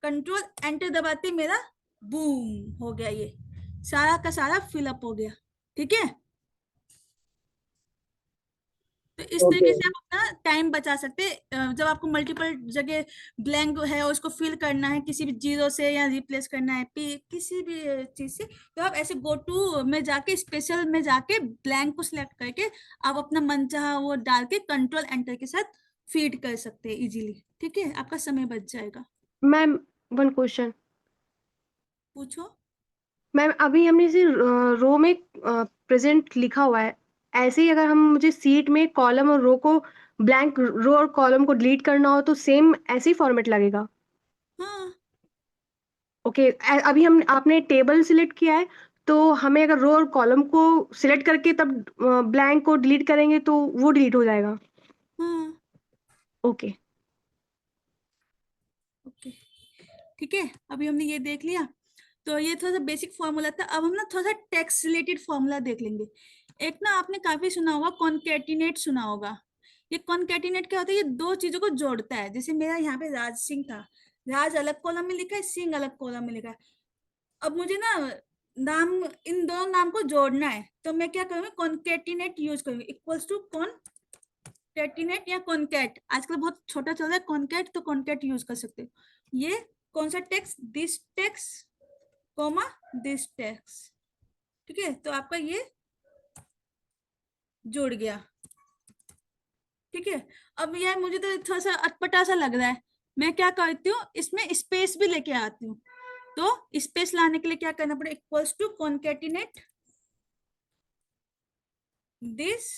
कंट्रोल एंटर दबाते मेरा बूम हो गया, ये सारा का सारा फिलअप हो गया। ठीक है, तो इस ओके। तरीके से आप अपना टाइम बचा सकते हैं। जब आपको मल्टीपल जगह ब्लैंक है और उसको फिल करना है किसी भी जीरो से या रिप्लेस करना है पी किसी भी चीज से, तो आप ऐसे गो टू में जाके स्पेशल में जाके ब्लैंक को सिलेक्ट करके आप अपना मनचाहा वो डाल के कंट्रोल एंटर के साथ फीड कर सकते हैं इजीली। ठीक है, आपका समय बच जाएगा। Ma'am, one question. पूछो। मैम, अभी हमने इसे रो में प्रेजेंट लिखा हुआ है, ऐसे ही अगर हम मुझे सीट में कॉलम और रो को ब्लैंक रो और कॉलम को डिलीट करना हो तो सेम ऐसे ही फॉर्मेट लगेगा? हाँ, ओके। अभी हम आपने टेबल सिलेक्ट किया है तो हमें अगर रो और कॉलम को सिलेक्ट करके तब ब्लैंक को डिलीट करेंगे तो वो डिलीट हो जाएगा। हाँ ओके। ओके ठीक है, अभी हमने ये देख लिया। तो ये थोड़ा सा बेसिक फॉर्मूला था। अब हम ना थोड़ा सा टेक्स्ट रिलेटेड फॉर्मूला देख लेंगे। एक ना आपने काफी सुना होगा, कॉन्केटिनेट सुना होगा। ये कॉन्केटिनेट क्या होता है? ये दो चीजों को जोड़ता है। जैसे मेरा यहाँ पे राज सिंह था, राज अलग कॉलम में लिखा है, सिंह अलग कॉलम में लिखा है। अब मुझे ना नाम, इन दोनों नाम को जोड़ना है, तो मैं क्या करूंगी? कॉन्केटिनेट यूज करूंगी। इक्वल्स टू कॉन्केटिनेट या कॉन्केट, आजकल बहुत छोटा चल रहा है कॉन्केट, तो कॉन्केट यूज कर सकते हो। ये कौन सा text? This text comma this text. ठीक है, तो आपका ये जुड़ गया। ठीक है, अब यार मुझे तो थोड़ा सा अटपटा सा लग रहा है। मैं क्या करती हूँ, इसमें स्पेस भी लेके आती हूँ। तो स्पेस लाने के लिए क्या करना पड़ेगा? Equals to concatenate this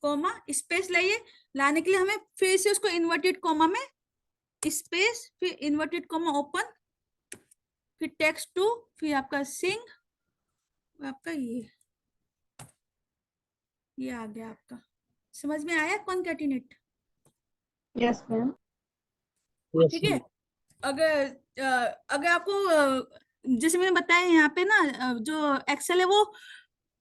comma space लाइए। लाने के लिए हमें फिर से उसको इन्वर्टेड कॉमा में स्पेस, फिर इन्वर्टेड कॉमा ओपन, फिर टेक्स्ट टू, फिर आपका सिंग, आपका ये आ गया आपका। समझ में आया कॉन्केटिनेट? Yes ma'am. Yes, ठीक है। ma'am. अगर आपको जैसे मैंने बताया यहाँ पे ना, जो एक्सेल है वो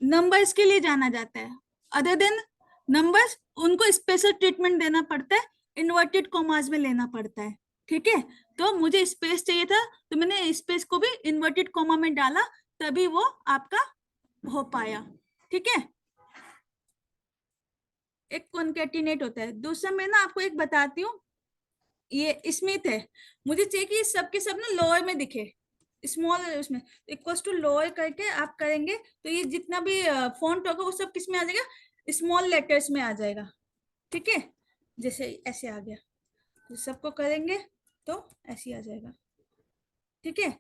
नंबर्स के लिए जाना जाता है। अदर देन नंबर्स, उनको स्पेशल ट्रीटमेंट देना पड़ता है, इन्वर्टेड कॉमास में लेना पड़ता है। ठीक है, तो मुझे स्पेस चाहिए था, तो मैंने स्पेस को भी इन्वर्टेड कॉमा में डाला, तभी वो आपका हो पाया। ठीक है, एक कॉन्केटिनेट होता है। दूसरा मैं ना आपको एक बताती हूँ, ये स्मिथ है। मुझे चाहिए कि सब के सब ना लोअर में दिखे, स्मॉल उसमें, इक्वल्स टू लोअर करके आप करेंगे तो ये जितना भी फॉन्ट होगा वो सब किस में आ जाएगा? स्मॉल लेटर्स में आ जाएगा। ठीक है, जैसे ऐसे आ गया, तो सबको करेंगे तो ऐसे आ जाएगा। ठीक है,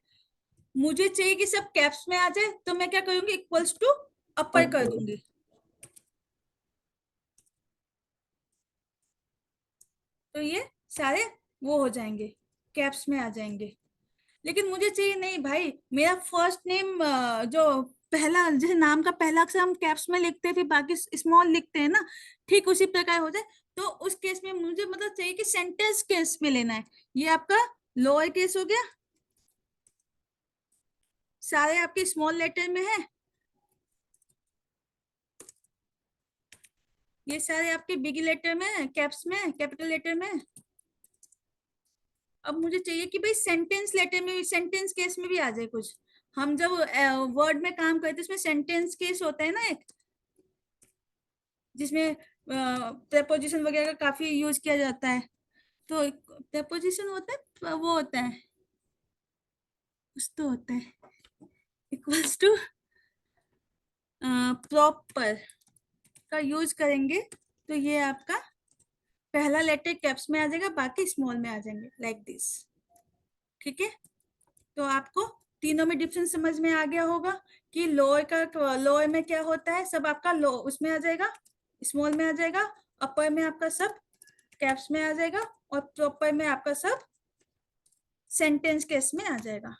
मुझे चाहिए कि सब कैप्स में आ जाए, तो मैं क्या करूंगी? इक्वल्स टू अपर कर दूंगी। तो ये सारे वो हो जाएंगे, कैप्स में आ जाएंगे। लेकिन मुझे चाहिए नहीं भाई, मेरा फर्स्ट नेम जो पहला, जैसे नाम का पहला अक्षर हम कैप्स में लिखते हैं, फिर बाकी स्मॉल लिखते हैं ना, ठीक उसी प्रकार हो जाए। तो उस केस में मुझे मतलब चाहिए कि सेंटेंस केस में लेना है। ये आपका लोअर केस हो गया, सारे आपके स्मॉल लेटर में है, ये सारे आपके बिग लेटर में, कैप्स में, कैपिटल लेटर में। अब मुझे चाहिए कि भाई सेंटेंस लेटर में, सेंटेंस केस में भी आ जाए कुछ। हम जब वर्ड में काम करते हैं उसमें सेंटेंस केस होता है ना एक, जिसमें प्रेपोजिशन वगैरह का काफी यूज किया जाता है। तो प्रेपोजिशन होता है, वो होता है, कुछ तो होता है, इक्वल्स टू प्रॉपर का यूज करेंगे, तो ये आपका पहला लेटर कैप्स में आ जाएगा, बाकी स्मॉल में आ जाएंगे, लाइक दिस। ठीक है, तो आपको तीनों में डिफरेंस समझ में आ गया होगा कि लोअर का, लोअर में क्या होता है, सब आपका लो उसमें आ जाएगा, स्मॉल में आ जाएगा, अपर में आपका सब कैप्स में आ जाएगा, और प्रॉपर में आपका सब सेंटेंस केस में आ जाएगा।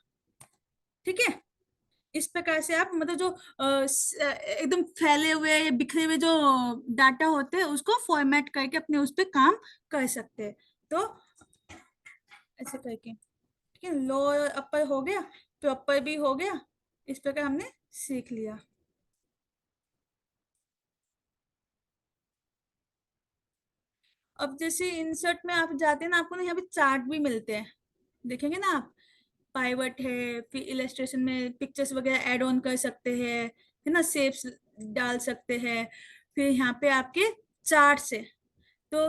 ठीक है, इस प्रकार से आप मतलब जो एकदम फैले हुए या बिखरे हुए जो डाटा होते हैं उसको फॉर्मेट करके अपने उस पर काम कर सकते हैं। तो ऐसे करके, ठीक है, लोअर अपर हो गया, प्रॉपर भी हो गया, इस प्रकार हमने सीख लिया। अब जैसे इंसर्ट में आप जाते हैं ना, आपको ना यहाँ पे चार्ट भी मिलते हैं, देखेंगे ना आप, पाइवट है, फिर इलस्ट्रेशन में पिक्चर्स वगैरह ऐड ऑन कर सकते हैं, है ना, शेप्स डाल सकते हैं, फिर यहाँ पे आपके चार्ट से, तो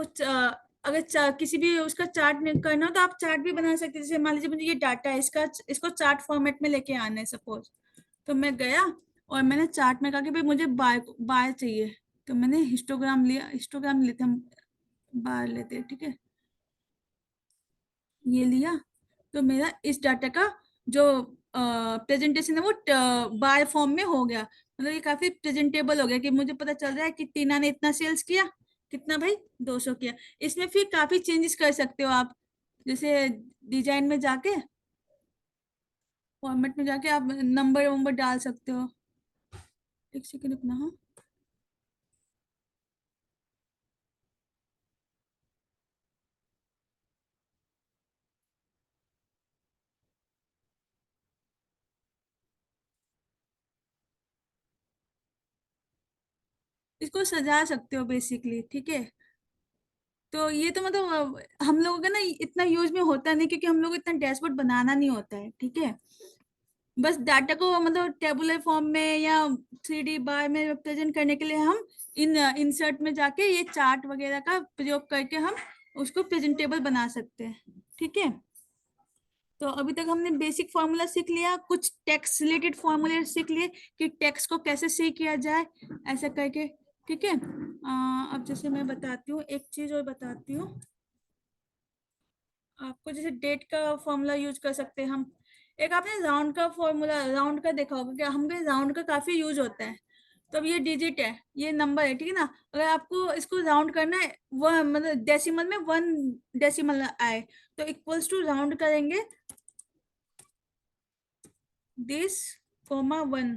अगर किसी भी उसका चार्ट करना हो तो आप चार्ट भी बना सकते हैं। जैसे मान लीजिए मुझे ये डाटा है, इसको चार्ट फॉर्मेट में लेके आना है सपोज, तो मैं गया और मैंने चार्ट में कहा कि भाई मुझे बार चाहिए, तो मैंने हिस्टोग्राम लिया, हिस्टोग्राम लेते हम, बार लेते हैं, ठीक है, ये लिया, तो मेरा इस डाटा का जो प्रेजेंटेशन है वो बार फॉर्म में हो गया। मतलब ये काफी प्रेजेंटेबल हो गया कि मुझे पता चल रहा है कि टीना ने इतना सेल्स किया, कितना भाई 200 किया। इसमें फिर काफी चेंजेस कर सकते हो आप, जैसे डिजाइन में जाके, फॉर्मेट में जाके आप नंबर वंबर डाल सकते हो, एक सेकंड अपना। हाँ, इसको सजा सकते हो बेसिकली, ठीक है। तो ये तो मतलब हम लोगों का ना इतना यूज में होता नहीं, क्योंकि हम लोग इतना डैशबोर्ड बनाना नहीं होता है, ठीक है। बस डाटा को मतलब टेबुलर फॉर्म में या 3D बार में रिप्रेजेंट करने के लिए हम इन इंसर्ट में जाके ये चार्ट वगैरह का प्रयोग करके हम उसको प्रेजेंटेबल बना सकते हैं, ठीक है। तो अभी तक हमने बेसिक फॉर्मूला सीख लिया, कुछ टेक्स्ट रिलेटेड फॉर्मूले सीख लिए कि टेक्स्ट को कैसे सही किया जाए ऐसा करके, ठीक है। अब जैसे मैं बताती हूँ, एक चीज और बताती हूँ आपको। जैसे डेट का फॉर्मूला यूज कर सकते हैं हम। एक आपने राउंड का फॉर्मूला, राउंड का देखा होगा, क्या हमको राउंड का काफी यूज होता है। तो अब ये डिजिट है, ये नंबर है, ठीक है ना। अगर आपको इसको राउंड करना है, वह मतलब डेसिमल में 1 डेसिमल आए, तो इक्वल्स टू राउंड करेंगे दिस कोमा 1,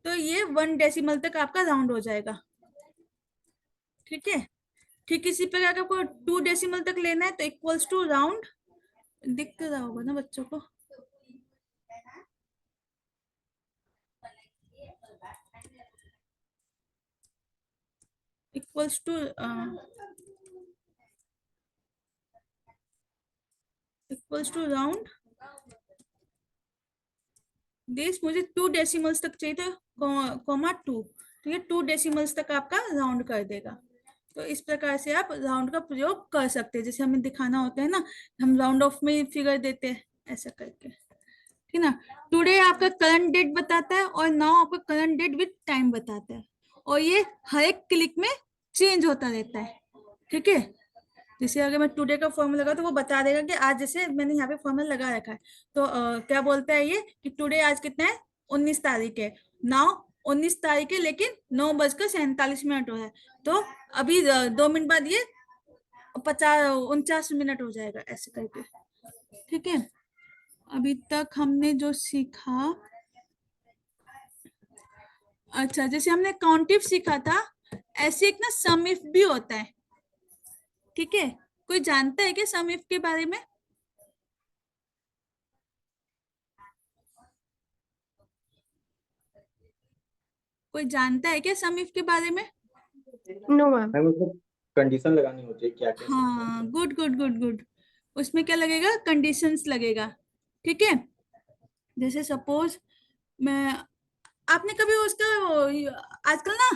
तो ये 1 डेसिमल तक आपका राउंड हो जाएगा, ठीक है। ठीक इसी प्रकार आपको 2 डेसिमल तक लेना है, तो इक्वल्स टू राउंड, दिख तो रहा होगा ना बच्चों को। इक्वल्स टू राउंड दिस, मुझे 2 डेसिमल्स तक चाहिए था, कोमा 2, तो ये 2 डेसिमल्स तक आपका राउंड कर देगा। तो इस प्रकार से आप राउंड का प्रयोग कर सकते हैं। जैसे हमें दिखाना होता है ना, हम राउंड ऑफ में फिगर देते हैं ऐसा करके, ठीक ना। टुडे आपका करंट डेट बताता है और नाउ आपका करंट डेट विद टाइम बताता है, और ये हर एक क्लिक में चेंज होता रहता है, ठीक है। जैसे अगर मैं टुडे का फॉर्मूला लगा तो वो बता देगा कि आज, जैसे मैंने यहाँ पे फॉर्मूला लगा रखा है, तो क्या बोलता है ये कि टुडे आज कितना है, 19 तारीख है। नाउ 19 तारीख है, लेकिन 9:47 हो रहा है, तो अभी 2 मिनट बाद ये 49 हो जाएगा ऐसे करके, ठीक है। अभी तक हमने जो सीखा, अच्छा जैसे हमने काउंटिव सीखा था, ऐसे एक ना सम इफ भी होता है, ठीक है। कोई जानता है क्या सम इफ के बारे में? कोई जानता है क्या सम इफ के बारे में? No ma'am. मैम उसमें कंडीशन लगानी होती है क्या क्या? हाँ, गुड गुड गुड गुड। उसमें क्या लगेगा, कंडीशंस लगेगा, ठीक है। जैसे सपोज मैं, आपने कभी उसका आजकल ना,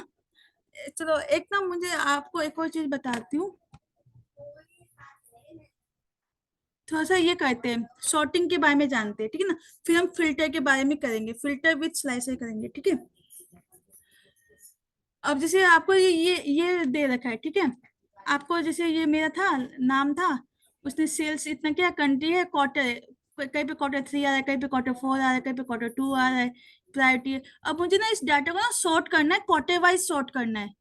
चलो एक ना मुझे आपको एक और चीज बताती हूँ। थोड़ा सा ये करते हैं, सॉर्टिंग के बारे में जानते हैं, ठीक है ना। फिर हम फिल्टर के बारे में करेंगे, फिल्टर विद स्लाइसर करेंगे, ठीक है। अब जैसे आपको ये दे रखा है, ठीक है। आपको जैसे ये मेरा था, नाम था, उसने सेल्स इतना किया, कंट्री है, क्वार्टर, कहीं पे Q3 आ रहा है, कहीं पे Q4 आ रहा है, कहीं पे Q2 आ रहा है, प्रायोरिटी है। अब मुझे ना इस डाटा को ना सॉर्ट करना है, क्वार्टर वाइज सॉर्ट करना है,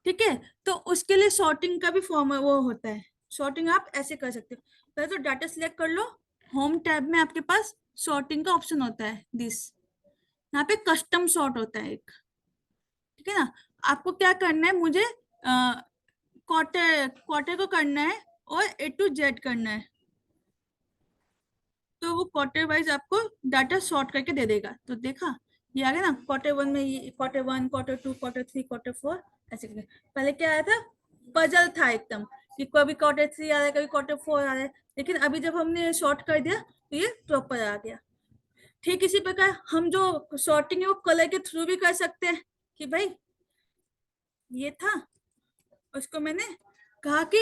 ठीक है। तो उसके लिए सॉर्टिंग का भी फॉर्म वो होता है। सॉर्टिंग आप ऐसे कर सकते हो, पहले तो डाटा सिलेक्ट कर लो, होम टैब में आपके पास सॉर्टिंग का ऑप्शन होता है दिस, यहाँ पे कस्टम सॉर्ट होता है एक, ठीक है ना। आपको क्या करना है, मुझे क्वार्टर क्वार्टर को करना है और A to Z करना है, तो वो क्वार्टर वाइज आपको डाटा सॉर्ट करके दे देगा। तो देखा, ये आ गया ना, Q1 में ये Q1, Q2, Q3, Q4 ऐसे करके। पहले क्या आया था, पजल था एकदम, कि कभी Q3 आ रहा है, कभी Q4 आ रहा है, लेकिन अभी जब हमने सॉर्ट कर दिया तो ये प्रॉपर आ गया। ठीक इसी प्रकार हम जो सॉर्टिंग है वो कलर के थ्रू भी कर सकते हैं, कि भाई ये था, उसको मैंने कहा कि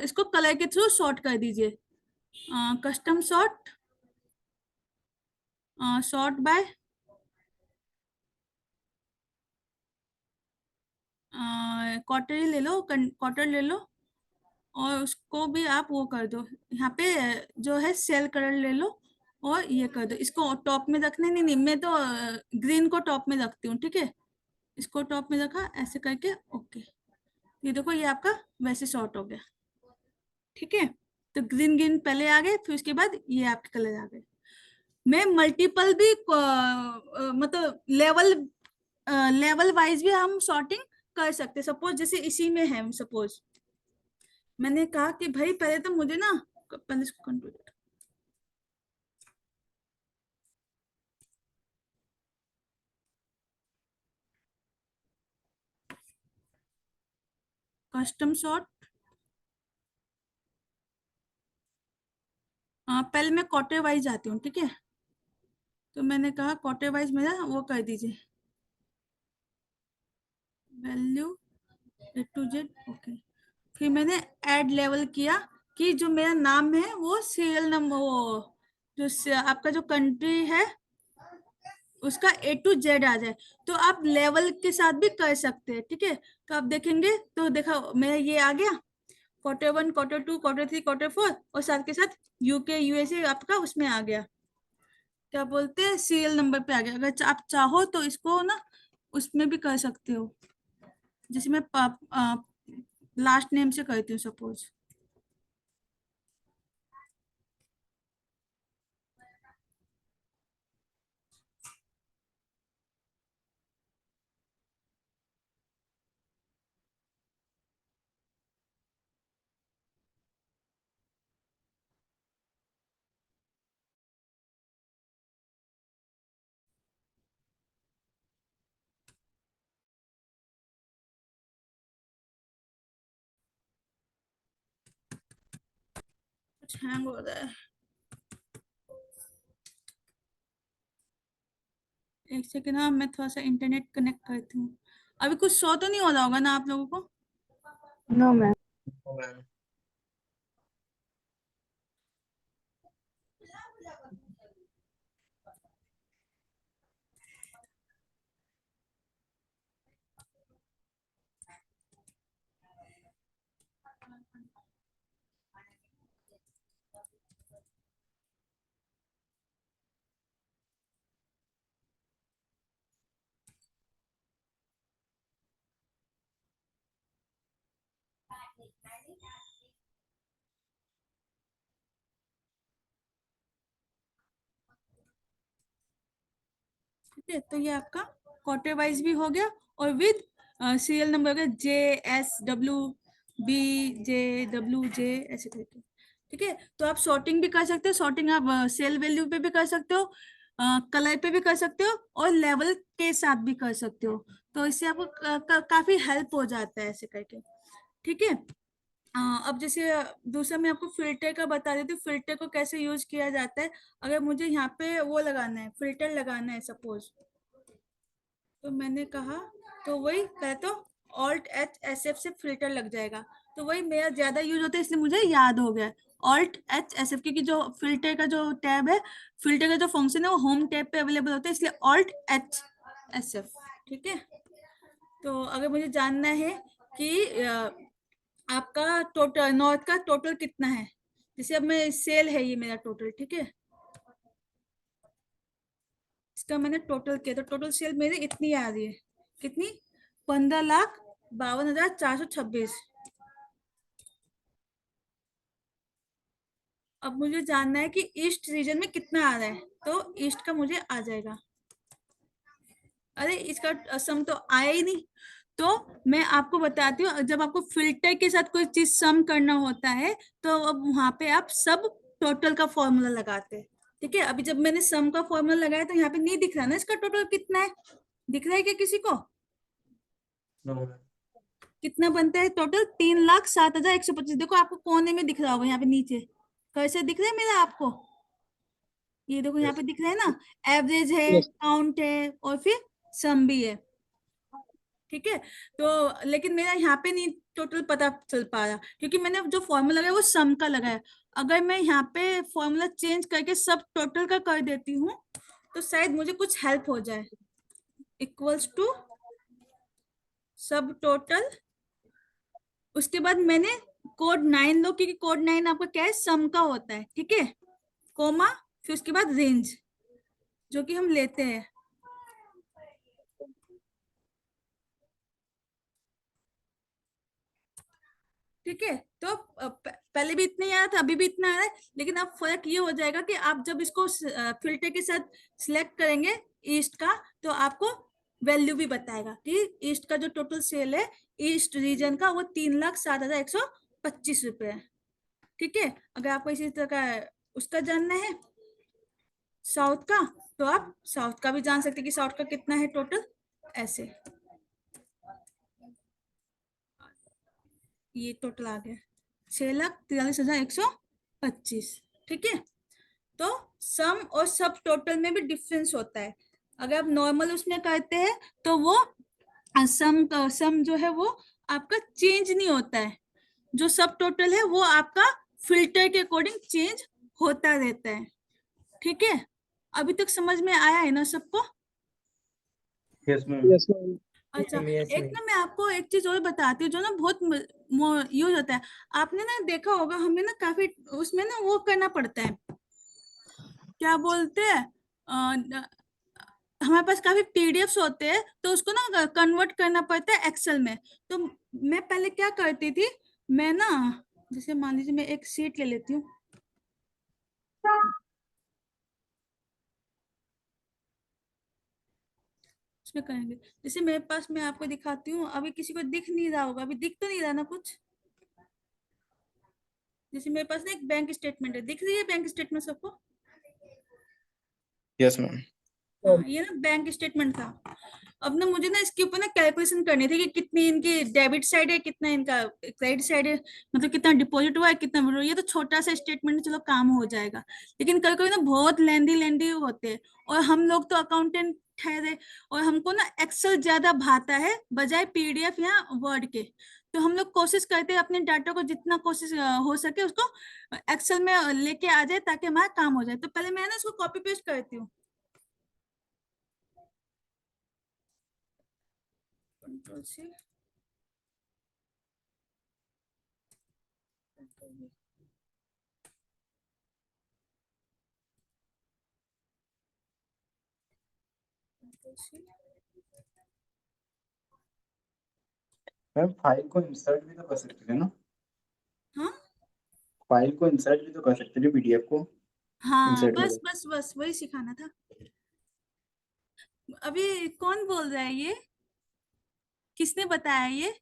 इसको कलर के थ्रू सॉर्ट कर दीजिए, custom sort, sort by quarter ले लो, क्वार्टर ले लो, और उसको भी आप वो कर दो, यहाँ पे जो है सेल कलर ले लो और ये कर दो। इसको टॉप में रखने, नहीं मैं तो ग्रीन को टॉप में रखती हूँ, ठीक है। इसको टॉप में रखा ऐसे करके, ओके। ये देखो, ये आपका वैसे सॉर्ट हो गया, ठीक है। तो ग्रीन ग्रीन पहले आ गए, फिर उसके बाद ये आपके कलर आ गए। मैं मल्टीपल भी मतलब लेवल लेवल वाइज भी हम सॉर्टिंग कर सकते हैं। सपोज जैसे इसी में है, सपोज मैंने कहा कि भाई पहले तो मुझे ना, पहले इसको कंट्रोल, कस्टम सॉर्ट, पहले मैं क्वार्टर वाइज जाती हूँ, ठीक है। तो मैंने कहा क्वार्टर वाइज मेरा वो कर दीजिए, value A to Z, okay. फिर मैंने ऐड लेवल किया कि जो मेरा नाम है वो सीरियल नंबर, वो जो आपका जो कंट्री है उसका A to Z आ जाए। तो आप लेवल के साथ भी कर सकते हैं, ठीक है। तो आप देखेंगे तो देखा मेरा ये आ गया, Q1, Q2, Q3, Q4 और साथ के साथ UK USA आपका उसमें आ गया, क्या बोलते हैं, सीरियल नंबर पे आ गया। अगर आप चाहो तो इसको ना उसमें भी कर सकते हो, जैसे मैं लास्ट नेम से करती हूँ सपोज। कुछ हैंग हो रहा है, एक सेकेंड। हाँ, मैं थोड़ा सा इंटरनेट कनेक्ट करती हूँ। अभी कुछ शो तो नहीं हो रहा होगा ना आप लोगों को? No, ma'am. ठीक है, तो ये आपका क्वार्टर वाइज भी हो गया और विद सीरियल नंबर हो गया JSWB JWJ ऐसे करके, ठीक है। तो आप सॉर्टिंग भी कर सकते हो, सॉर्टिंग आप सेल वैल्यू पे भी कर सकते हो, कलर पे भी कर सकते हो और लेवल के साथ भी कर सकते हो। तो इससे आपको काफी हेल्प हो जाता है ऐसे करके, ठीक है। अब जैसे दूसरा मैं आपको फिल्टर का बता देती हूँ, फिल्टर को कैसे यूज किया जाता है। अगर मुझे यहाँ पे वो लगाना है, फिल्टर लगाना है सपोज, तो मैंने कहा तो वही पहले तो Alt+H+SF से फिल्टर लग जाएगा। तो वही मेरा ज्यादा यूज होता है इसलिए मुझे याद हो गया Alt+H+SF, क्योंकि जो फिल्टर का जो टैब है, फिल्टर का जो फंक्शन है वो होम टैब पे अवेलेबल होता है, इसलिए Alt+H+SF, ठीक है। तो अगर मुझे जानना है कि आपका टोटल नॉर्थ का टोटल कितना है, जैसे अब मैं सेल है ये मेरा टोटल, ठीक है, इसका मैंने टोटल किया तो टोटल सेल मेरी इतनी आ रही है, कितनी, 15,52,426। अब मुझे जानना है कि ईस्ट रीजन में कितना आ रहा है, तो ईस्ट का मुझे आ जाएगा। अरे इसका सम तो आया ही नहीं। तो मैं आपको बताती हूँ, जब आपको फिल्टर के साथ कोई चीज सम करना होता है तो अब वहां पे आप सब टोटल का फॉर्मूला लगाते हैं, ठीक है। अभी जब मैंने सम का फॉर्मूला लगाया तो यहाँ पे नहीं दिख रहा ना इसका टोटल कितना है, दिख रहा है क्या किसी को? कितना बनता है टोटल? 3,07,125। देखो आपको कोने में दिख रहा होगा, यहाँ पे नीचे कैसे दिख रहा है मेरा आपको, ये देखो यहाँ पे दिख रहा है ना, एवरेज है, Yes. काउंट है और फिर सम भी है, ठीक है। तो लेकिन मेरा यहाँ पे नहीं टोटल पता चल पा रहा, क्योंकि मैंने जो फॉर्मूला लगाया वो सम का लगाया। अगर मैं यहाँ पे फॉर्मूला चेंज करके सब टोटल का कर देती हूँ तो शायद मुझे कुछ हेल्प हो जाए। इक्वल्स टू सब टोटल, उसके बाद मैंने कोड 9 लो, क्योंकि कोड 9 आपका क्या है, सम का होता है, ठीक है, कोमा, फिर उसके बाद रेंज जो कि हम लेते हैं, ठीक है। तो पहले भी इतना ही आया था, अभी भी इतना आ रहा है, लेकिन अब फर्क ये हो जाएगा कि आप जब इसको फिल्टर के साथ सिलेक्ट करेंगे ईस्ट का, तो आपको वैल्यू भी बताएगा कि ईस्ट का जो टोटल सेल है ईस्ट रीजन का वो 3,07,125 रुपए है। ठीक है, अगर आपको इसी तरह का उसका जानना है साउथ का, तो आप साउथ का भी जान सकते हैं कि साउथ का कितना है टोटल। ऐसे ये टोटल आ गया 6,43,125। ठीक है, तो सम और सब टोटल में भी डिफरेंस होता है। अगर आप नॉर्मल उसमें करते हैं तो वो सम जो है वो आपका चेंज नहीं होता है, जो सब टोटल है वो आपका फिल्टर के अकॉर्डिंग चेंज होता रहता है। ठीक है, अभी तक समझ में आया है ना सबको? Yes ma'am. Yes ma'am. अच्छा, एक ना मैं आपको एक चीज और बताती हूँ जो ना बहुत यूज होता है। आपने ना देखा होगा हमें ना काफी उसमें ना वो करना पड़ता है, क्या बोलते हैं, हमारे पास काफी पीडीएफ्स होते हैं तो उसको ना कन्वर्ट करना पड़ता है एक्सेल में। तो मैं पहले क्या करती थी, मैं ना जैसे मान लीजिए मैं एक शीट ले लेती हूँ, उसमें करेंगे। जैसे मेरे पास, मैं आपको दिखाती हूँ, अभी किसी को दिख नहीं रहा होगा, अभी दिख तो नहीं रहा ना कुछ। जैसे मेरे पास ना एक बैंक स्टेटमेंट है, दिख रही है बैंक स्टेटमेंट सबको? Yes ma'am. हाँ, ये ना बैंक स्टेटमेंट था। अब ना मुझे ना इसके ऊपर ना कैलकुलेशन करनी थी कि कितनी इनकी डेबिट साइड है, कितना इनका क्रेडिट साइड है, मतलब कितना डिपॉजिट हुआ है, कितना withdraw। ये तो छोटा सा स्टेटमेंट, चलो काम हो जाएगा। लेकिन कभी कभी ना बहुत लेंदी होते हैं, और हम लोग तो अकाउंटेंट ठहरे, और हमको ना एक्सेल ज्यादा भाता है बजाय पीडीएफ या वर्ड के। तो हम लोग कोशिश करते हैं अपने डाटा को जितना कोशिश हो सके उसको एक्सेल में लेके आ जाए ताकि हमारा काम हो जाए। तो पहले मैं ना इसको कॉपी पेस्ट करती हूँ, कंट्रोल से मैम फाइल को इंसर्ट भी तो कर सकते थे ना? हाँ फाइल को इंसर्ट भी तो कर सकते थे, पीडीएफ को हाँ, इंसर्ट बस लगा। बस बस वही सिखाना था। अभी कौन बोल रहा है ये, किसने बताया ये,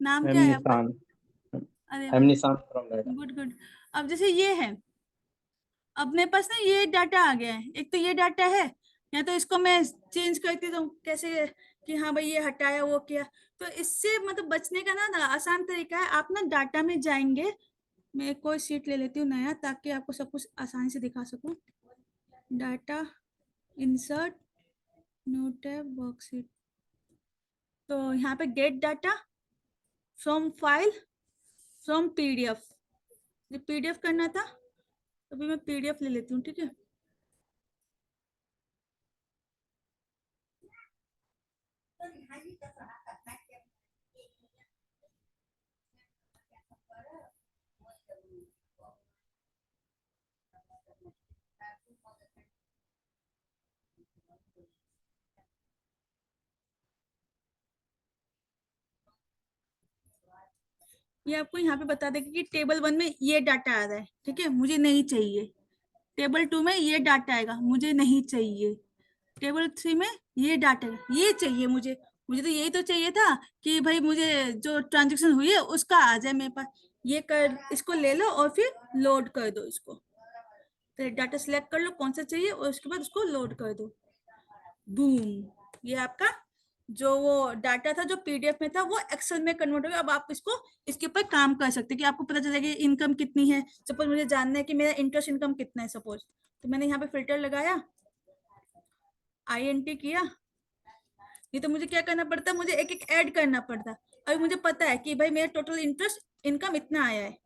नाम मैम क्या है आपका? निशान। अरे मैम वाह, निशान फ्रॉम नोएडा। Good good. अब जैसे ये है, अब मेरे पास ना ये डाटा आ गया है, एक तो ये डाटा है, या तो इसको मैं चेंज करती तो कैसे कि हाँ भाई ये हटाया वो किया। तो इससे मतलब बचने का ना आसान तरीका है, आप ना डाटा में जाएंगे, मैं कोई शीट ले लेती हूँ नया ताकि आपको सब कुछ आसानी से दिखा सकूं। Data, insert, new tab, worksheet. तो यहाँ पे gate data from file, from PDF, ये पीडीएफ करना था, अभी मैं पीडीएफ ले लेती हूँ। ठीक है, ये आपको यहाँ पे बता देगा कि टेबल 1 में ये डाटा आ रहा है, ठीक है, मुझे नहीं चाहिए। टेबल 2 में ये डाटा आएगा, मुझे नहीं चाहिए। टेबल 3 में ये डाटा, ये चाहिए मुझे। मुझे तो यही तो चाहिए था कि भाई मुझे जो ट्रांजेक्शन हुई है उसका आ जाए मेरे पास। ये कर, इसको ले लो और फिर लोड कर दो इसको। फिर डाटा सिलेक्ट कर लो कौन सा चाहिए और उसके बाद उसको लोड कर दो। बूम, ये आपका जो वो डाटा था जो पीडीएफ में था वो एक्सेल में कन्वर्ट हो गया। अब आप इसको इसके ऊपर काम कर सकते हैं कि आपको पता चलेगा कि इनकम कितनी है। सपोज मुझे जानना है कि मेरा इंटरेस्ट इनकम कितना है सपोज, तो मैंने यहाँ पे फिल्टर लगाया, INT किया। ये तो मुझे क्या करना पड़ता है, मुझे एक एक ऐड करना पड़ता। अभी मुझे पता है कि भाई मेरा टोटल इंटरेस्ट इनकम इतना आया है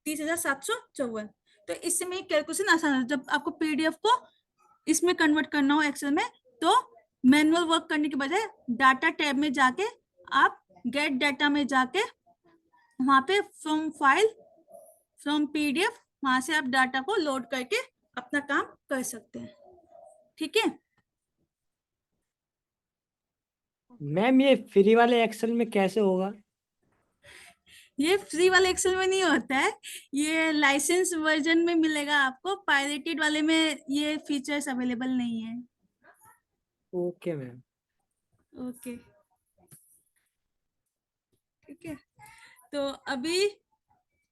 30,754। तो इससे मेरी कैलकुलेशन आसान है। जब आपको पीडीएफ को इसमें कन्वर्ट करना हो एक्सेल में, तो मैनुअल वर्क करने के बजाय डाटा टैब में जाके आप गेट डाटा में जाके वहां पे फ्रॉम फाइल, फ्रॉम पीडीएफ, वहां से आप डाटा को लोड करके अपना काम कर सकते हैं। ठीक है, मैम ये फ्री वाले एक्सेल में कैसे होगा? ये फ्री वाले एक्सेल में नहीं होता है, ये लाइसेंस वर्जन में मिलेगा आपको। पायरेटेड वाले में ये फीचर्स अवेलेबल नहीं है। Okay ma'am. ओके, ठीक है। तो अभी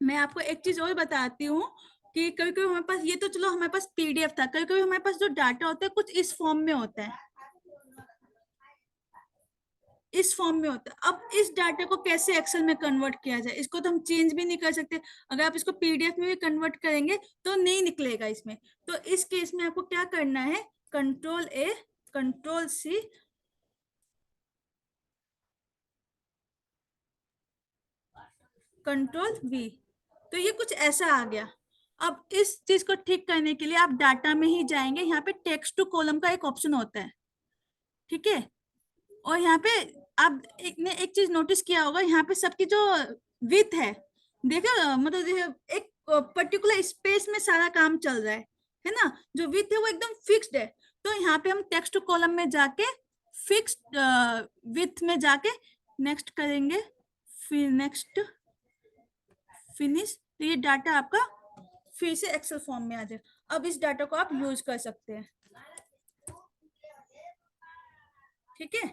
मैं आपको एक चीज और बताती हूँ कि कभी कभी हमारे पास, ये तो चलो हमारे पास पीडीएफ था, कभी कभी हमारे पास जो डाटा होता है कुछ इस फॉर्म में होता है, इस फॉर्म में होता है। अब इस डाटा को कैसे एक्सेल में कन्वर्ट किया जाए, इसको तो हम चेंज भी नहीं कर सकते। अगर आप इसको पीडीएफ में भी कन्वर्ट करेंगे तो नहीं निकलेगा इसमें। तो इस केस में आपको क्या करना है, control A, control C, control V. तो ये कुछ ऐसा आ गया। अब इस चीज को ठीक करने के लिए आप डाटा में ही जाएंगे, यहाँ पे टेक्स्ट टू कॉलम का एक ऑप्शन होता है, ठीक है। और यहाँ पे आप एक चीज नोटिस किया होगा, यहाँ पे सबकी जो विथ है, देखो मतलब एक पर्टिकुलर स्पेस में सारा काम चल रहा है ना। जो विथ है वो एकदम फिक्स्ड है। तो यहाँ पे हम टेक्स्ट टू कॉलम में जाके फिक्स्ड विथ में जाके नेक्स्ट करेंगे, फिर नेक्स्ट, फिनिश। तो ये डाटा आपका फिर से एक्सेल फॉर्म में आ जाए। अब इस डाटा को आप यूज कर सकते हैं, ठीक है।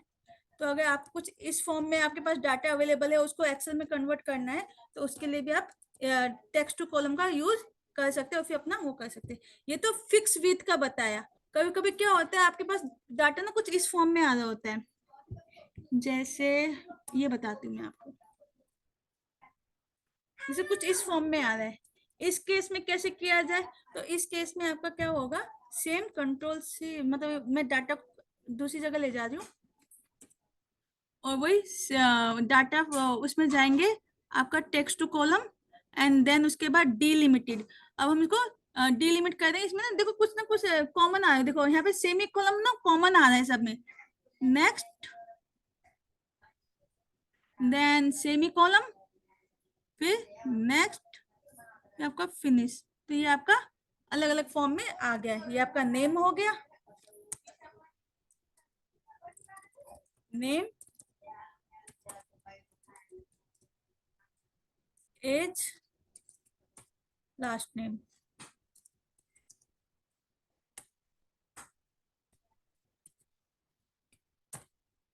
तो अगर आप कुछ इस फॉर्म में आपके पास डाटा अवेलेबल है, उसको एक्सेल में कन्वर्ट करना है, तो उसके लिए भी आप टेक्स्ट टू कॉलम का यूज कर सकते हैं और फिर अपना वो कर सकते हैं। ये तो फिक्स विथ का बताया। कभी कभी क्या होता है, आपके पास डाटा ना कुछ इस फॉर्म में आ रहा होता है, जैसे ये बताती हूँ मैं आपको, जैसे कुछ इस फॉर्म में आ रहा है। इस केस में कैसे किया जाए, तो इस केस में आपका क्या होगा, सेम कंट्रोल सी, मतलब मैं डाटा दूसरी जगह ले जा रही हूँ और वही डाटा उसमें जाएंगे, आपका text to column and then उसके बाद डिलिमिटेड। अब हम इसको डिलिमिट कर रहे हैं। इसमें ना कुछ कॉमन आ रहा है, देखो यहाँ पे सेमी कॉलम ना कॉमन आ रहा है सब में। नेक्स्ट, देन सेमी कॉलम, फिर नेक्स्ट, आपका फिनिश। तो ये आपका अलग अलग फॉर्म में आ गया है। ये आपका नेम हो गया, नेम, एज, लास्ट नेम,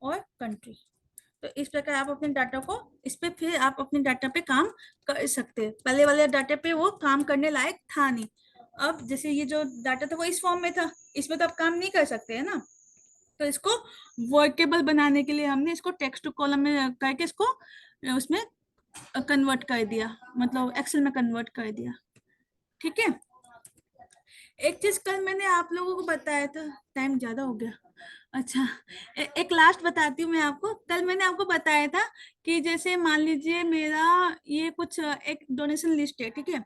और कंट्री। तो इस प्रकार आप अपने डाटा को, इस पे फिर आप अपने डाटा पे काम कर सकते हैं। पहले वाले डाटा पे वो काम करने लायक था नहीं। अब जैसे ये जो डाटा था वो इस फॉर्म में था, इसमें तो आप काम नहीं कर सकते है ना। तो इसको वर्केबल बनाने के लिए हमने इसको टेक्स्ट टू कॉलम में करके इसको उसमें कन्वर्ट कर दिया, मतलब एक्सेल में कन्वर्ट कर दिया, ठीक है। एक चीज कल मैंने आप लोगों को बताया था, टाइम ज्यादा हो गया, अच्छा एक लास्ट बताती हूँ मैं आपको। कल मैंने आपको बताया था कि जैसे मान लीजिए मेरा ये कुछ एक डोनेशन लिस्ट है, ठीक है।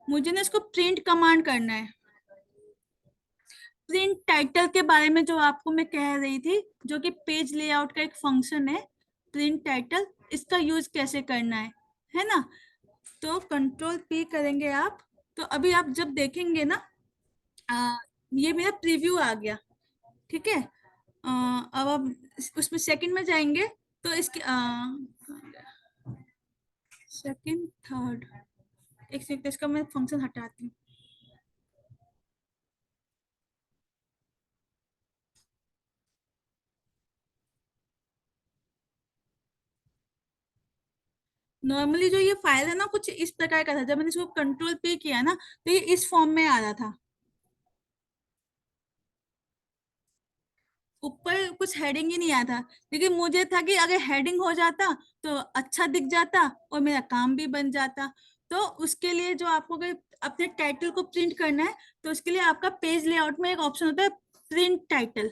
मुझे ना इसको प्रिंट कमांड करना है। प्रिंट टाइटल के बारे में जो आपको मैं कह रही थी, जो कि पेज लेआउट का एक फंक्शन है, प्रिंट टाइटल, इसका यूज कैसे करना है ना। तो कंट्रोल पी करेंगे आप। तो अभी आप जब देखेंगे ना, ये मेरा प्रीव्यू आ गया, ठीक है। अब आप उसमें सेकंड में जाएंगे तो इसके सेकंड, थर्ड, एक सेकंड, इसका मैं फंक्शन हटाती हूँ। नॉर्मली जो ये फाइल है ना कुछ इस प्रकार का था, जब मैंने इसको कंट्रोल पे किया ना तो ये इस फॉर्म में आ रहा था। ऊपर कुछ हेडिंग ही नहीं आया था, लेकिन मुझे था कि अगर हेडिंग हो जाता तो अच्छा दिख जाता और मेरा काम भी बन जाता। तो उसके लिए जो आपको अगर अपने टाइटल को प्रिंट करना है तो उसके लिए आपका पेज लेआउट में एक ऑप्शन होता है, प्रिंट टाइटल।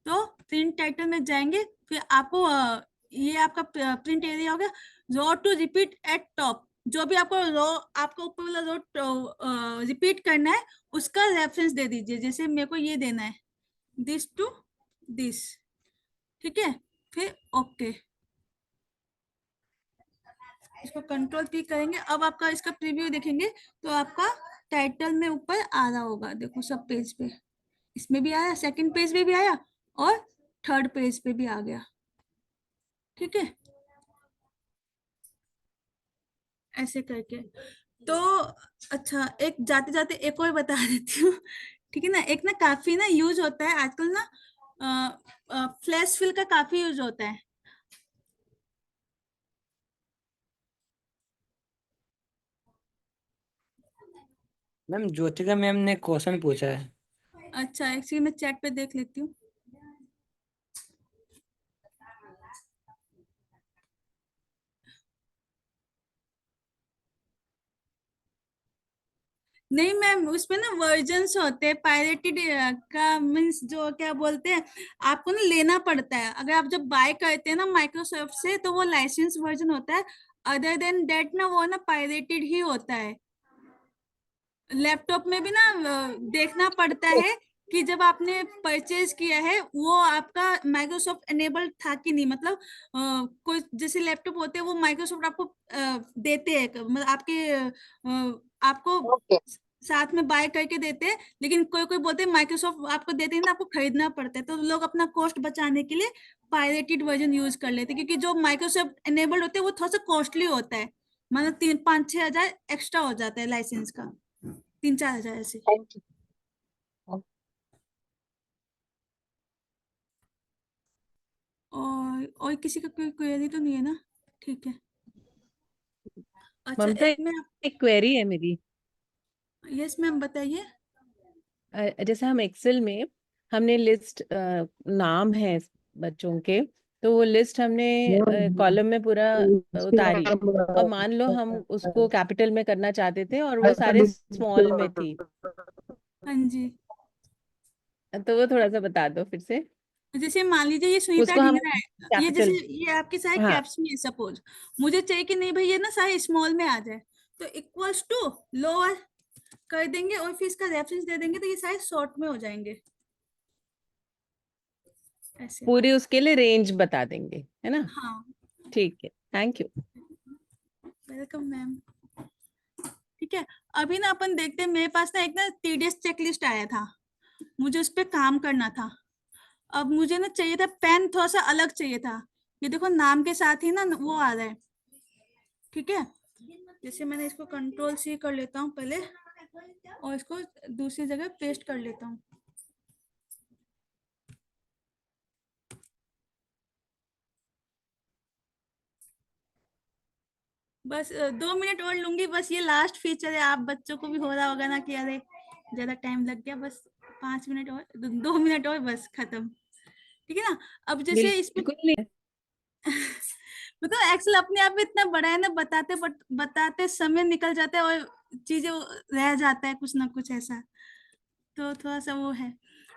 तो प्रिंट टाइटल में जाएंगे, फिर आपको ये आपका प्रिंट एरिया हो गया। रो टू रिपीट एट टॉप, जो भी आपको रो, आपका ऊपर वाला रो रिपीट करना है उसका रेफरेंस दे दीजिए। जैसे मेरे को ये देना है, दिस टू दिस, ठीक है। फिर ओके, इसको कंट्रोल पी करेंगे। अब आपका इसका प्रीव्यू देखेंगे तो आपका टाइटल में ऊपर आ रहा होगा, देखो सब पेज पे, इसमें भी आया, सेकंड पेज पे भी आया और थर्ड पेज पे भी आ गया, ठीक है। ऐसे करके। तो अच्छा, एक जाते जाते एक और बता देती हूँ, ठीक है ना। एक ना काफी ना यूज होता है आजकल ना, फ्लैश फिल का काफी यूज होता है। मैम ज्योतिका मैम ने क्वेश्चन पूछा है। अच्छा, एक सेकंड मैं चैट पे देख लेती हूँ। नहीं मैम, उसमें ना वर्जन्स होते हैं, पायरेटेड का मीन्स जो क्या बोलते हैं, आपको ना लेना पड़ता है। अगर आप जब बाय करते हैं ना माइक्रोसॉफ्ट से, तो वो लाइसेंस वर्जन होता है। अदर देन डेट ना वो ना पायरेटेड ही होता है। लैपटॉप में भी ना देखना पड़ता है कि जब आपने परचेज किया है वो आपका माइक्रोसॉफ्ट एनेबल था कि नहीं। मतलब कोई जैसे लैपटॉप होते हैं वो माइक्रोसॉफ्ट आपको देते हैं, मतलब आपको साथ में बाय करके देते हैं। लेकिन कोई कोई बोलते हैं माइक्रोसॉफ्ट आपको देते हैं ना, आपको खरीदना पड़ता है। तो लोग अपना कॉस्ट बचाने के लिए पायरेटेड वर्जन यूज कर लेते हैं, क्योंकि जो माइक्रोसॉफ्ट एनेबल्ड होते हैं वो थोड़ा सा कॉस्टली होता है। मतलब 3-5-6 हजार एक्स्ट्रा हो जाता है लाइसेंस का, 3-4 हजार ऐसे। और किसी का कोई क्वेरी तो नहीं है ना? ठीक है। अच्छा, ममता, एक में एक क्वेरी है मेरी। यस मैम बताइए। जैसे हम एक्सेल में हमने लिस्ट नाम है बच्चों के, तो वो लिस्ट हमने कॉलम में पूरा उतारी, और मान लो हम उसको कैपिटल में करना चाहते थे और वो सारे स्मॉल में थी, हाँ जी, तो वो थोड़ा सा बता दो फिर से। जैसे मान लीजिए ये सुनीता उसको हम ढिंगरा है, ये जैसे कैपिटल, ये आपके सारे हाँ कैप्स में है सपोज। मुझे चाहिए कि नहीं भाई ये ना सारे स्मॉल में आ जाए, तो इक्वल्स टू लोअर कर देंगे और फिर इसका रेफरेंस दे देंगे, तो ये सारे शॉर्ट में हो जाएंगे ऐसे। पूरी उसके लिए रेंज बता देंगे, है ना? हाँ, ठीक है, थैंक यू। Welcome ma'am. ठीक है, अभी ना अपन देखते हैं, मेरे पास ना एक ना टीडीएस चेकलिस्ट आया था, मुझे उस पर काम करना था। अब मुझे ना चाहिए था पेन, थोड़ा सा अलग चाहिए था। ये देखो नाम के साथ ही ना वो आ रहा है। ठीक है, जैसे मैंने इसको Ctrl+C कर लेता हूँ पहले, और इसको दूसरी जगह पेस्ट कर लेता हूँ। बस 2 मिनट और लूंगी, बस ये लास्ट फीचर है। आप बच्चों को भी हो रहा होगा ना कि अरे ज्यादा टाइम लग गया, बस 5 मिनट और, 2 मिनट और, बस खत्म। ठीक है ना? अब जैसे इसमें बिल्कुल नहीं। मतलब एक्सेल अपने आप में इतना बड़ा है ना, बताते समय निकल जाता है और चीजें रह जाता है कुछ ना कुछ ऐसा, तो थोड़ा सा वो है।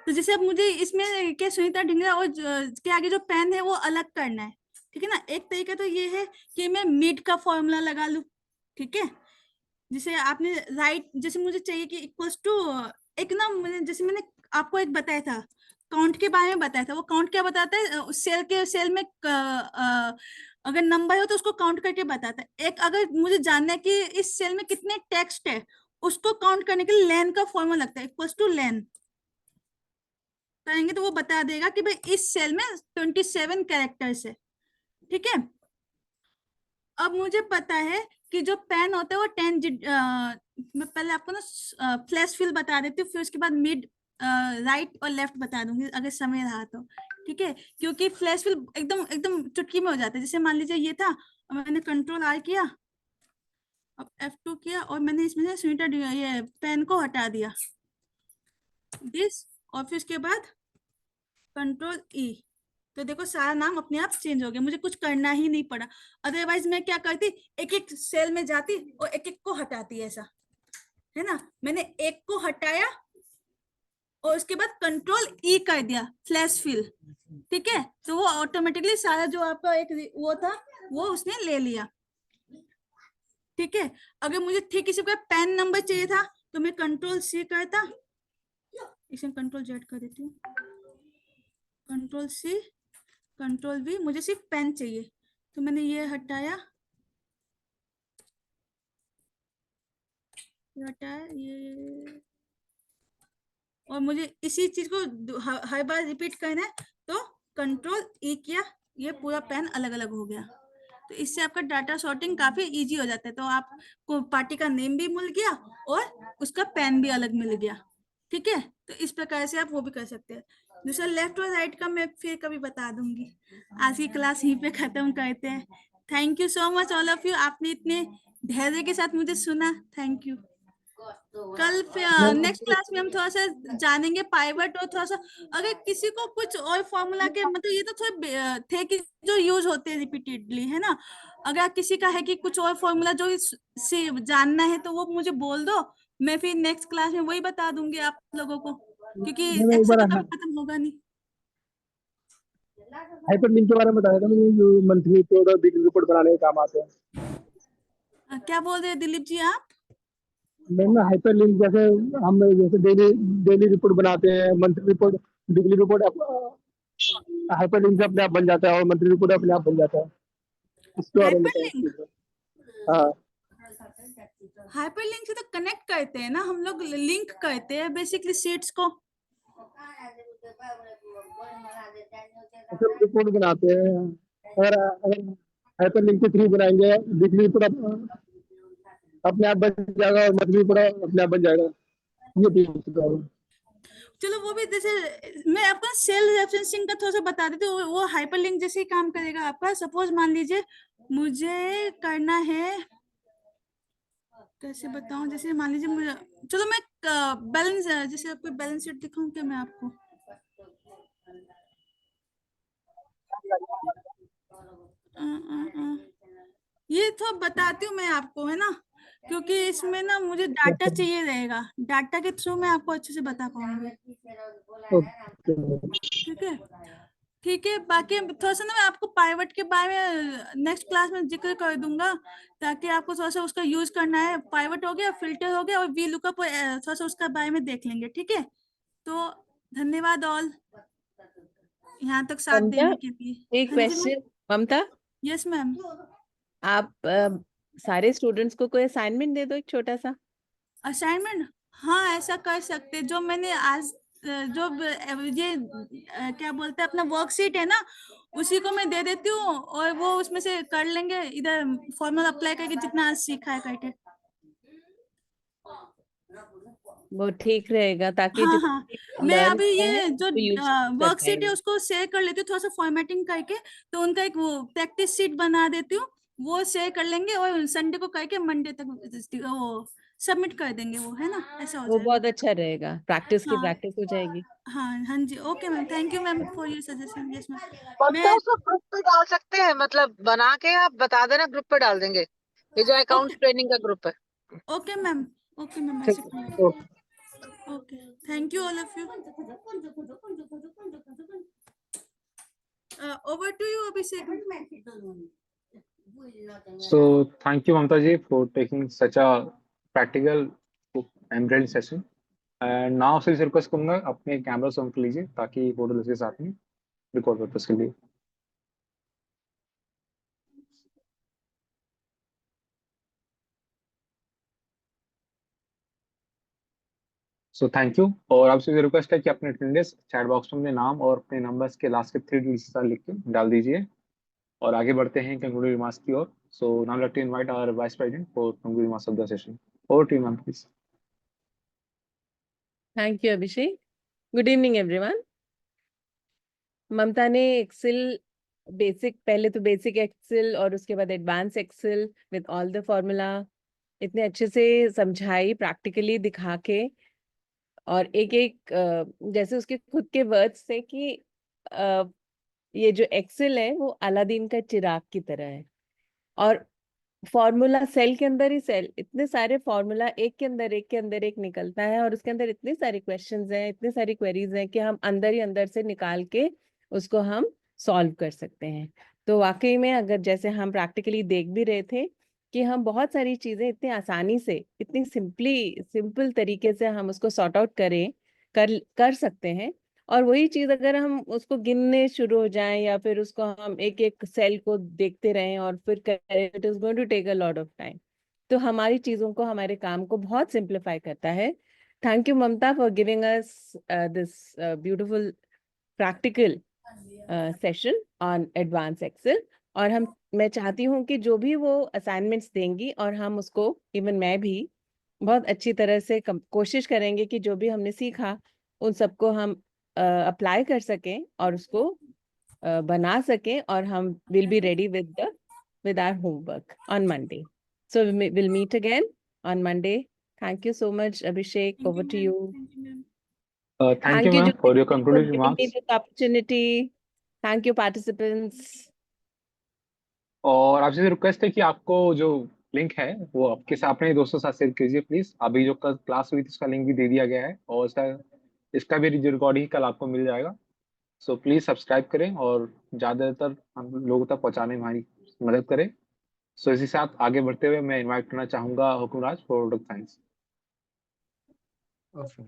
तो जैसे अब मुझे इसमें क्या सुनीता ढिंगरा और के आगे जो पेन है वो अलग करना है। ठीक है ना? एक तरीका तो ये है कि मैं मिड का फॉर्मूला लगा लूं। ठीक है, जैसे आपने राइट, जैसे मुझे चाहिए कि इक्वल्स टू एक ना, जैसे मैंने आपको एक बताया था काउंट के बारे में बताया था। वो काउंट क्या बताता है? सेल में अगर नंबर हो तो उसको काउंट करके बताता है। एक अगर मुझे जानना है कि इस सेल में कितने टेक्स्ट है, उसको काउंट करने के लिए लेन का फॉर्मूला लगता है, इक्वल्स टू लेन करेंगे तो वो बता देगा कि भाई इस सेल में 27 कैरेक्टर्स है। ठीक है, अब मुझे पता है कि जो पेन होता है वो 10 मैं पहले आपको ना फ्लैश फिल बता देती हूँ, फिर उसके बाद मिड, राइट और लेफ्ट बता दूंगी अगर समय रहा तो। ठीक है, क्योंकि फ्लैश फिल एकदम एकदम चुटकी में हो जाता है। जैसे मान लीजिए ये था, और मैंने Ctrl+R किया, अब F2 किया, और मैंने इसमें से स्वीटर ये पेन को हटा दिया, दिस, और फिर उसके बाद Ctrl+E, तो देखो सारा नाम अपने आप चेंज हो गया, मुझे कुछ करना ही नहीं पड़ा। अदरवाइज मैं क्या करती, एक एक सेल में जाती और एक एक को हटाती, ऐसा है ना। मैंने एक को हटाया और उसके बाद Ctrl+E कर दिया, फ्लैश फिल। ठीक है, तो वो ऑटोमेटिकली सारा जो आपका एक वो था वो उसने ले लिया। ठीक है, अगर मुझे ठीक इसी का पेन नंबर चाहिए था तो मैं Ctrl+C करता, इसे Ctrl+Z कर देती हूँ, Ctrl+C Ctrl+V, मुझे सिर्फ पेन चाहिए तो मैंने ये हटाया, ये, और मुझे इसी चीज को हर बार रिपीट करना है तो Ctrl+E किया, ये पूरा पेन अलग अलग हो गया। तो इससे आपका डाटा सॉर्टिंग काफी इजी हो जाता है। तो आपको पार्टी का नेम भी मिल गया और उसका पेन भी अलग मिल गया। ठीक है, तो इस प्रकार से आप वो भी कर सकते हैं। दूसरा लेफ्ट और राइट का मैं फिर कभी बता दूंगी। आज की क्लास यहीं पे खत्म करते हैं। Thank you so much all of you, आपने इतने धैर्य के साथ मुझे सुना, थैंक यू। कल नेक्स्ट क्लास में हम थोड़ा सा जानेंगे पाइवट, और थोड़ा सा अगर किसी को कुछ और फॉर्मूला के मतलब ये तो थोड़े थे कि जो यूज होते हैं रिपीटेडली, है ना। अगर किसी का है कि कुछ और फॉर्मूला जो से जानना है तो वो मुझे बोल दो, मैं फिर नेक्स्ट क्लास में वही बता दूंगी आप लोगों को, क्योंकि मैंने एक एक्सेल बार तो कभी खत्म होगा नहीं। हाइपर लिंक के बारे में बताया था मैंने, जो मंथली रिपोर्ट और वीकली रिपोर्ट बनाने के काम आते हैं। क्या बोल रहे हैं दिलीप जी आप? मैंने हाइपर लिंक जैसे हम जैसे डेली डेली रिपोर्ट बनाते हैं, monthly report, weekly report, hyper link से अपने आप बन जाता है और मंथली रिपोर्ट अपने आप बन जाता है। इसके बारे में हाइपर बताया लिंक, था। हाँ, हाइपर लिंक से तो कनेक्ट करते हैं ना हम लोग, लिंक करते हैं बेसिकली शीट्स को। ऐसे रिपोर्ट बनाते हैं। अगर अगर हाइपर लिंक के थ्रू बनाएंगे, वीकली रिपोर्ट अपने आप बन जाएगा और मंथली रिपोर्ट अपने आप बन जाएगा। ये भी चलो वो भी, जैसे मैं आपको सेल रेफरेंसिंग का थोड़ा सा बता देती हूँ, वो हाइपर लिंक जैसे ही काम करेगा आपका। सपोज मान लीजिए मुझे करना है, कैसे बताऊं, जैसे मान लीजिए मुझे, चलो मैं बैलेंस, जैसे आपको बैलेंस शीट दिखाऊं क्या मैं आपको? ये तो बताती हूँ मैं आपको, है ना, क्योंकि इसमें ना मुझे डाटा चाहिए रहेगा, डाटा के थ्रू मैं आपको अच्छे से बता पाऊंगी। ठीक है, ठीक है। बाकी थोड़ा सा ना मैं आपको पाइवट के बारे में नेक्स्ट क्लास में जिक्र कर दूंगा, ताकि आपको थोड़ा सा उसका यूज करना है। पाइवट हो गया, फिल्टर हो गया, और वी लुकअप थोड़ा सा उसका बारे में देख लेंगे, ठीक है। तो धन्यवाद ऑल यहाँ तक साथ ममता, देने के लिए। एक हाँ जी मैम। क्वेश्चन। ममता, यस मैम। आप सारे स्टूडेंट्स को कोई असाइनमेंट दे दो एक छोटा सा। असाइनमेंट, हाँ ऐसा कर सकते, जो मैंने आज जो ये क्या बोलते हैं अपना वर्कशीट है ना, उसी को मैं दे देती हूँ, और वो उसमें से कर लेंगे इधर फॉर्मूला अप्लाई करके, जितना आज सीखा है करके। वो ठीक रहेगा, ताकि हाँ हाँ, जितने मैं लर्न अभी किए हैं ये जो उसको यूज कर वर्कशीट है पाएंगे। उसको शेयर कर लेती हूँ थोड़ा सा फॉर्मेटिंग करके, तो उनका एक वो प्रैक्टिस शीट बना देती हूँ, वो शेयर कर लेंगे, और संडे को करके मंडे तक वो सबमिट कर देंगे, वो है ना, ऐसा हो वो जाएगा। बहुत अच्छा रहेगा, प्रैक्टिस की हाँ प्रैक्टिस हो जाएगी। हाँ हाँ जी, okay ma'am, thank you ma'am for your suggestion. Yes ma'am. Mamta, मैं उसको ग्रुप पे डाल सकते हैं, मतलब बना के आप बता देना, ग्रुप पे डाल देंगे। ये जो ओके अकाउंट ट्रेनिंग का ग्रुप है। ओके मैम, ओके मैम, ठीक ऐसे है, कर okay. Okay, thank you all of you. Over to you Abhishek. So thank you, Mamta ji, for taking such a practical and brilliant session. And now से request करूंगा अपने camera on कर लीजिए, ताकि फोटो के साथ में रिकॉर्ड पर्पस के लिए। So thank you. और आपसे रिक्वेस्ट है कि अपने अटेंडेंस चैट बॉक्स में अपने नाम और अपने नंबर्स के लास्ट के 3 डिजिट्स लिख के डाल दीजिए। और आगे बढ़ते हैं कंक्लूडिंग रिमार्क्स की ओर। So now let me invite our vice president for concluding remarks of the session. Over to you ma'am please. Thank you Abhishek. Good evening everyone. Mamta ने एक्सेल बेसिक, पहले तो बेसिक एक्सेल और उसके बाद advance excel with all the formula इतने अच्छे से समझाई, प्रैक्टिकली दिखा के, और एक एक जैसे उसके खुद के वर्ड्स थे कि ये जो एक्सेल है वो अलादीन का चिराग की तरह है, और फॉर्मूला सेल के अंदर ही सेल, इतने सारे फॉर्मूला एक के अंदर एक के अंदर एक निकलता है, और उसके अंदर इतने सारे क्वेश्चंस हैं, इतने सारी क्वेरीज हैं कि हम अंदर ही अंदर से निकाल के उसको हम सॉल्व कर सकते हैं। तो वाकई में अगर जैसे हम प्रैक्टिकली देख भी रहे थे कि हम बहुत सारी चीजें इतनी आसानी से, इतनी सिंपल तरीके से हम उसको सॉर्ट आउट कर सकते हैं, और वही चीज अगर हम उसको गिनने शुरू हो जाएं या फिर उसको हम एक एक सेल को देखते रहें और फिर करें, it is going to take a lot of time. तो हमारी चीजों को, हमारे काम को बहुत सिंप्लीफाई करता है। Thank you Mamta for giving us this beautiful practical session on advance excel. और मैं चाहती हूँ कि जो भी वो असाइनमेंट्स देंगी, और हम उसको, इवन मैं भी बहुत अच्छी तरह से कोशिश करेंगे कि जो भी हमने सीखा उन सबको हम अप्लाई कर सकें और उसको बना सकें, और हम will be ready with our homework on Monday. So we'll meet again on Monday. Thank you so much, Abhishek. Thank Over you, to ma'am. you. Thank you, ma'am. Thank you, Thank you, ma'am, for your Jyoti, for concluding giving me remarks. this opportunity. Thank you, participants. और आपसे request है कि आपको जो link है वो आपके साथ अपने दोस्तों के साथ शेयर कीजिए प्लीज। अभी जो कल क्लास हुई थी उसका लिंक भी दे दिया गया है, और इसका भी रिकॉर्डिंग कल आपको मिल जाएगा। सो प्लीज सब्सक्राइब करें और ज्यादातर हम लोगों तक पहुंचाने में हमारी मदद करें। सो इसी साथ आगे बढ़ते हुए मैं इनवाइट करना चाहूंगा Hukumraj for science. Okay.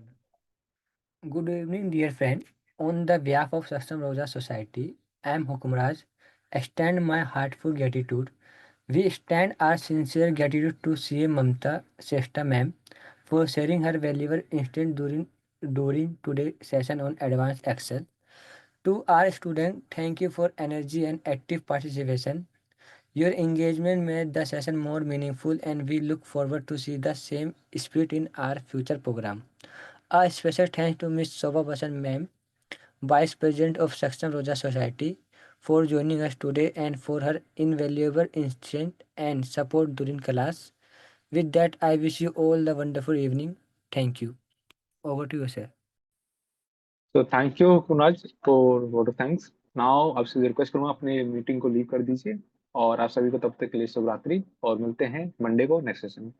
Good evening, dear friend. On the behalf of Saksham Roja Society, I am Hukumraj. Extend my heartfelt gratitude. We extend our sincere gratitude to CA Mamta Shrestha ma'am for sharing her valuable insight during today's session on Advanced Excel. To our students, thank you for energy and active participation. Your engagement made the session more meaningful, and we look forward to see the same spirit in our future program. A special thanks to Ms. Shobha Basan ma'am, Vice President of Saksham Roja Society, for joining us today and for her invaluable insight and support during class. With that, I wish you all a wonderful evening. Thank you. Over to you, sir. तो thank you Hukumraj for vote of thanks. Now आपसे request करूंगा अपने meeting को leave कर दीजिए, और आप सभी को तब तक के लिए शुभ रात्रि, और मिलते हैं मंडे को नेक्स्ट सेशन में।